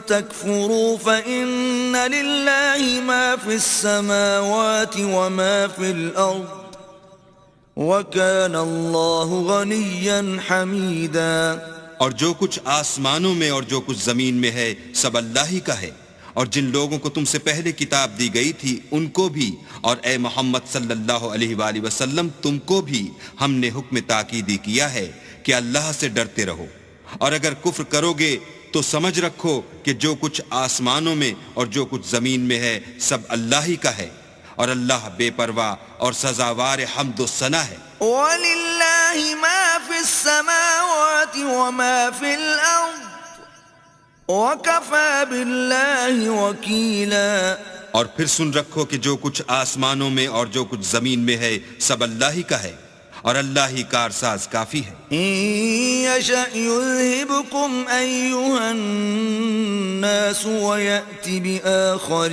تَكْفُرُوا فَإِنَّ لِلَّهِ مَا فِي السَّمَاوَاتِ وَمَا فِي الْأَرْضِ وَكَانَ اللَّهُ غَنِيًّا حَمِيدًا۔ اور جو کچھ آسمانوں میں اور جو کچھ زمین میں ہے سب اللہ ہی کا ہے، اور جن لوگوں کو تم سے پہلے کتاب دی گئی تھی ان کو بھی، اور اے محمد صلی اللہ علیہ وآلہ وسلم تم کو بھی ہم نے حکم تاکیدی کیا ہے کہ اللہ سے ڈرتے رہو، اور اگر کفر کرو گے تو سمجھ رکھو کہ جو کچھ آسمانوں میں اور جو کچھ زمین میں ہے سب اللہ ہی کا ہے، اور اللہ بے پرواہ اور سزاوار حمد و ثنا ہے۔ وَلِلَّهِ مَا فِي السَّمَاوَاتِ وَمَا فِي الْأَرْضِ وَكَفَى بِاللَّهِ وَكِيلًا۔ اور پھر سن رکھو کہ جو کچھ آسمانوں میں اور جو کچھ زمین میں ہے سب اللہ ہی کا ہے، اور اللہ ہی کارساز کافی ہے۔ إِن يَشَأْ يُذْهِبْكُمْ أَيُّهَا النَّاسُ وَيَأْتِ بِآخَرِينَ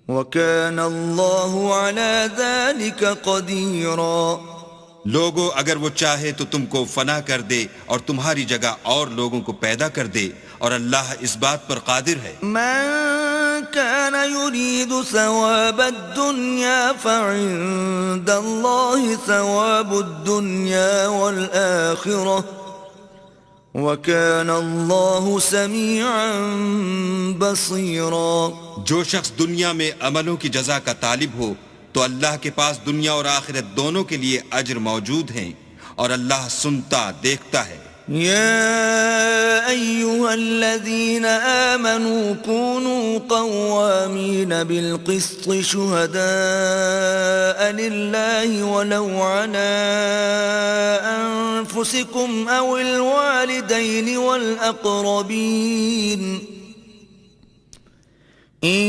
وَكَانَ اللَّهُ عَلَى ذَلِكَ قَدِيرًا۔ لوگو اگر وہ چاہے تو تم کو فنا کر دے اور تمہاری جگہ اور لوگوں کو پیدا کر دے، اور اللہ اس بات پر قادر ہے۔ من كان يريد ثواب الدنيا فعند الله ثواب الدنيا والآخرة وكان الله سميعا بصيرا۔ جو شخص دنیا میں عملوں کی جزا کا طالب ہو تو اللہ کے پاس دنیا اور آخرت دونوں کے لیے اجر موجود ہیں، اور اللہ سنتا دیکھتا ہے۔ يا أيها الذين آمنوا كونوا قوامين بالقسط شهداء لله ولو على أنفسكم أو الوالدين والأقربين إن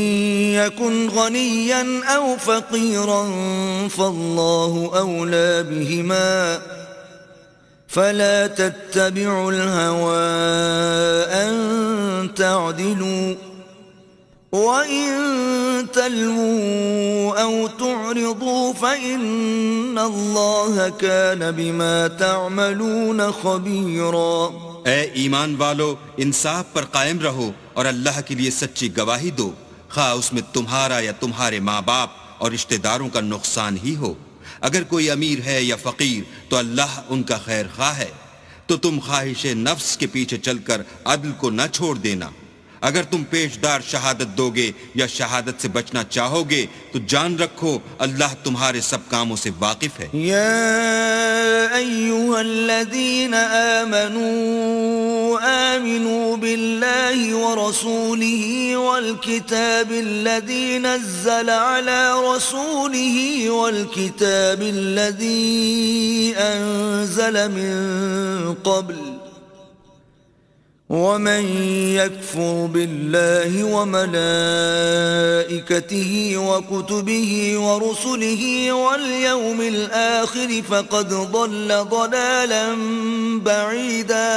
يكن غنيا أو فقيرا فالله أولى بهما فلا تتبعوا الهوى أن تعدلوا وإن تلووا أو تعرضوا فإن الله كان بما تعملون خبيرا۔ اے ایمان والو، انصاف پر قائم رہو اور اللہ کے لیے سچی گواہی دو، خواہ اس میں تمہارا یا تمہارے ماں باپ اور رشتہ داروں کا نقصان ہی ہو۔ اگر کوئی امیر ہے یا فقیر تو اللہ ان کا خیر خواہ ہے، تو تم خواہش نفس کے پیچھے چل کر عدل کو نہ چھوڑ دینا۔ اگر تم پیشدار شہادت دو گے یا شہادت سے بچنا چاہو گے تو جان رکھو اللہ تمہارے سب کاموں سے واقف ہے۔ یا ایھا الذین آمنوا آمنوا باللہ ورسولہ والکتاب الذی نزل علی رسولہ والکتاب الذی انزل من قبل ومن يكفر بالله وملائكته وكتبه ورسله واليوم الآخر فقد ضل ضلالا بعيدا۔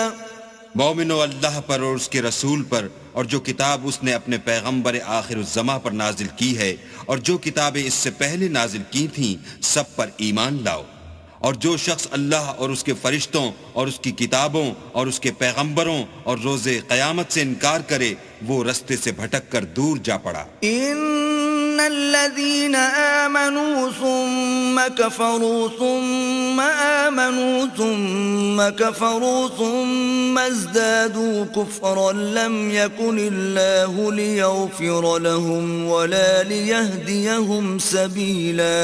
مومنو، اللہ پر اور اس کے رسول پر اور جو کتاب اس نے اپنے پیغمبر آخر الزماں پر نازل کی ہے اور جو کتابیں اس سے پہلے نازل کی تھیں سب پر ایمان لاؤ، اور جو شخص اللہ اور اس کے فرشتوں اور اس کی کتابوں اور اس کے پیغمبروں اور روز قیامت سے انکار کرے وہ رستے سے بھٹک کر دور جا پڑا۔ ان الذين آمنوا ثم كفروا ثم آمنوا ثم كفروا ثم ازدادوا كفرا لم يكن الله ليغفر لهم ولا ليهديهم سبيلا۔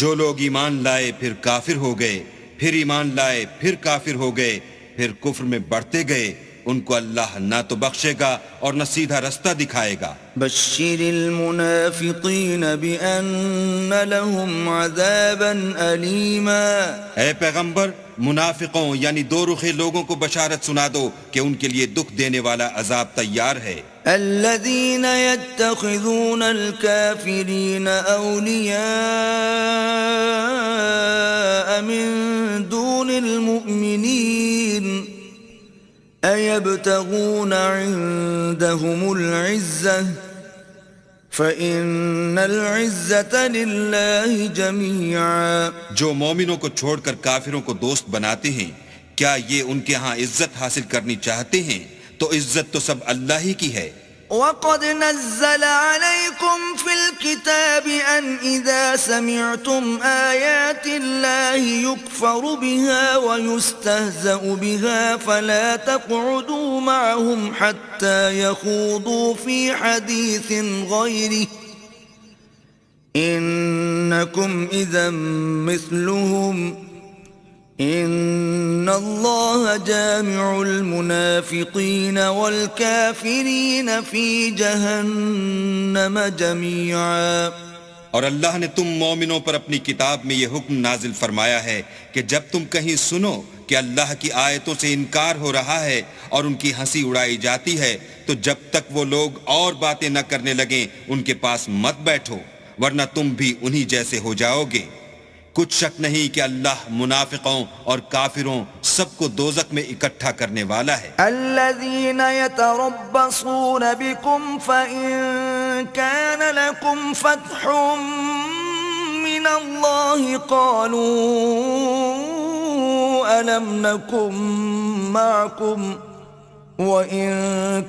جو لوگ ایمان لائے پھر کافر ہو گئے، پھر ایمان لائے پھر کافر ہو گئے، پھر کفر میں بڑھتے گئے، ان کو اللہ نہ تو بخشے گا اور نہ سیدھا رستہ دکھائے گا۔ بشر المنافقین بأن لهم عذابا علیما۔ اے پیغمبر، منافقوں یعنی دو رخے لوگوں کو بشارت سنا دو کہ ان کے لیے دکھ دینے والا عذاب تیار ہے۔ الذين يتخذون الكافرين أولياء من دون المؤمنين أيبتغون عندهم العزة فإن العزة لله جميعا۔ جو مومنوں کو چھوڑ کر کافروں کو دوست بناتے ہیں، کیا یہ ان کے ہاں عزت حاصل کرنی چاہتے ہیں تو عزت تو سب اللہ ہی کی ہے۔ وَقَدْ نَزَّلَ عَلَيْكُمْ فِي الْكِتَابِ أَنْ إِذَا سَمِعْتُمْ آيَاتِ اللَّهِ يُكْفَرُ بِهَا وَيُسْتَهْزَأُ بِهَا فَلَا تَقْعُدُوا مَعَهُمْ حَتَّى يَخُوضُوا فِي حَدِيثٍ غَيْرِهِ إِنَّكُمْ إِذًا مِثْلُهُمْ ان اللہ جامع المنافقین والکافرین فی جہنم جمیعا۔ اور اللہ نے تم مومنوں پر اپنی کتاب میں یہ حکم نازل فرمایا ہے کہ جب تم کہیں سنو کہ اللہ کی آیتوں سے انکار ہو رہا ہے اور ان کی ہنسی اڑائی جاتی ہے تو جب تک وہ لوگ اور باتیں نہ کرنے لگیں ان کے پاس مت بیٹھو، ورنہ تم بھی انہی جیسے ہو جاؤ گے۔ کچھ شک نہیں کہ اللہ منافقوں اور کافروں سب کو دوزخ میں اکٹھا کرنے والا ہے۔ الذین یتربصون بکم فإن کان لکم فتح من اللہ قالوا ألم نكن معكم وَإِن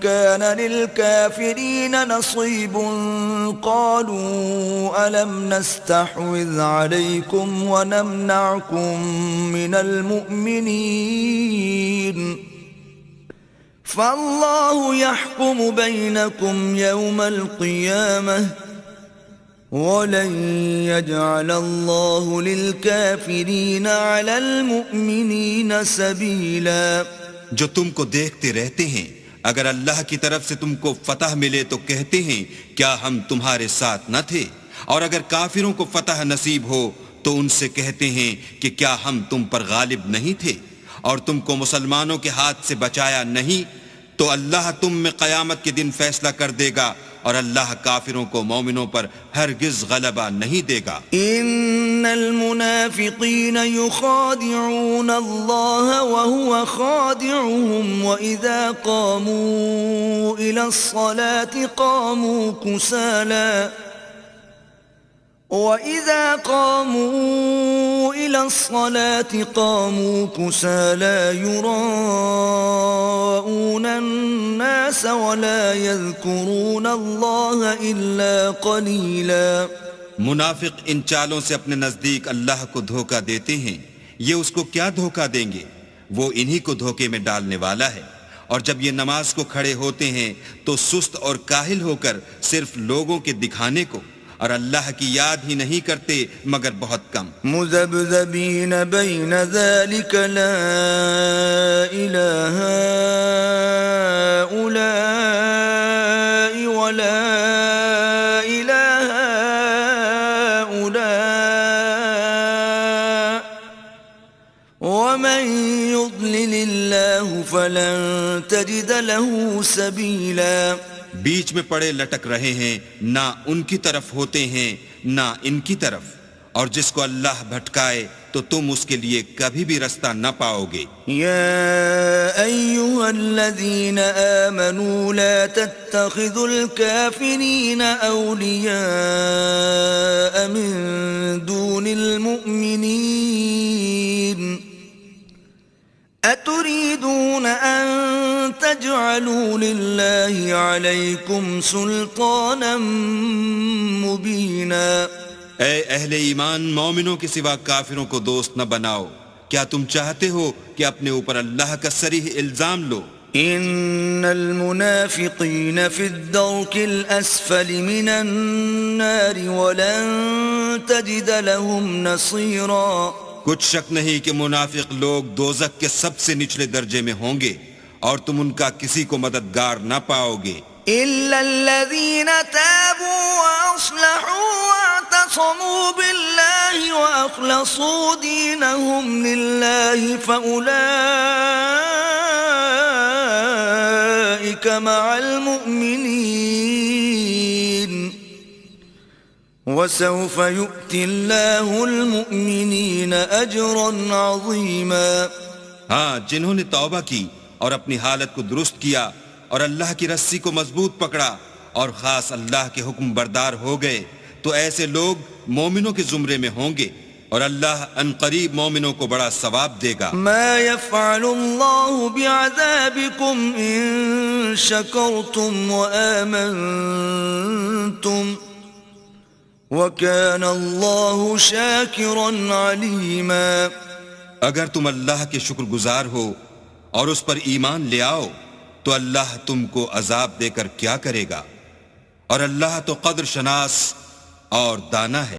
كَانَ لِلْكَافِرِينَ نَصِيبٌ قَالُوا أَلَمْ نَسْتَحْوِذْ عَلَيْكُمْ وَنَمْنَعْكُمْ مِنَ الْمُؤْمِنِينَ فَاللَّهُ يَحْكُمُ بَيْنَكُمْ يَوْمَ الْقِيَامَةِ وَلَنْ يَجْعَلَ اللَّهُ لِلْكَافِرِينَ عَلَى الْمُؤْمِنِينَ سَبِيلًا۔ جو تم کو دیکھتے رہتے ہیں، اگر اللہ کی طرف سے تم کو فتح ملے تو کہتے ہیں کیا ہم تمہارے ساتھ نہ تھے، اور اگر کافروں کو فتح نصیب ہو تو ان سے کہتے ہیں کہ کیا ہم تم پر غالب نہیں تھے اور تم کو مسلمانوں کے ہاتھ سے بچایا نہیں، تو اللہ تم میں قیامت کے دن فیصلہ کر دے گا اور اللہ کافروں کو مومنوں پر ہرگز غلبہ نہیں دے گا۔ ان المنافقین یخادعون اللہ وهو خادعهم واذا قاموا الى الصلاة قاموا كسالى وَإِذَا قَامُوا إِلَى الصَّلَاةِ قَامُوا كُسَالَى يُرَاءُونَ النَّاسَ وَلَا يَذْكُرُونَ اللَّهَ إِلَّا قَلِيلًا۔ منافق ان چالوں سے اپنے نزدیک اللہ کو دھوکہ دیتے ہیں، یہ اس کو کیا دھوکہ دیں گے، وہ انہی کو دھوکے میں ڈالنے والا ہے۔ اور جب یہ نماز کو کھڑے ہوتے ہیں تو سست اور کاہل ہو کر صرف لوگوں کے دکھانے کو، اور اللہ کی یاد ہی نہیں کرتے مگر بہت کم۔ مذبذبین بین ذلک لا الہ ہؤلاء ولا الہ ہؤلاء ومن یضلل اللہ فلن تجد له سبیلا۔ بیچ میں پڑے لٹک رہے ہیں، نہ ان کی طرف ہوتے ہیں نہ ان کی طرف، اور جس کو اللہ بھٹکائے تو تم اس کے لیے کبھی بھی رستہ نہ پاؤ گے۔ یا ایھا الذین آمنوا لا تتخذوا الکافرین اولیاء من دون المؤمنین اتريدون ان تجعلوا لله عليكم سلطانا مبينا۔ اے اہل ایمان، مومنوں کے سوا کافروں کو دوست نہ بناؤ۔ کیا تم چاہتے ہو کہ اپنے اوپر اللہ کا صریح الزام لو؟ ان المنافقین فی الدرک الاسفل من النار ولن تجد لهم نصیرا۔ کچھ شک نہیں کہ منافق لوگ دوزخ کے سب سے نچلے درجے میں ہوں گے اور تم ان کا کسی کو مددگار نہ پاؤ گے۔ إِلَّا الَّذِينَ تَابُوا وَأَصْلَحُوا وَاعْتَصَمُوا بِاللَّهِ وَأَخْلَصُوا دِينَهُمْ لِلَّهِ فَأُولَئِكَ مَعَ الْمُؤْمِنِينَ وَسَوْفَ يُؤْتِ اللَّهُ الْمُؤْمِنِينَ أَجْرًا عَظِيمًا۔ ہاں، جنہوں نے توبہ کی اور اپنی حالت کو درست کیا اور اللہ کی رسی کو مضبوط پکڑا اور خاص اللہ کے حکم بردار ہو گئے تو ایسے لوگ مومنوں کے زمرے میں ہوں گے، اور اللہ ان قریب مومنوں کو بڑا ثواب دے گا. ما يفعل الله بعذابكم إن شكرتم وآمنتم وكان الله شاكرا عليما. اگر تم اللہ کے شکر گزار ہو اور اس پر ایمان لے آؤ تو اللہ تم کو عذاب دے کر کیا کرے گا، اور اللہ تو قدر شناس اور دانا ہے.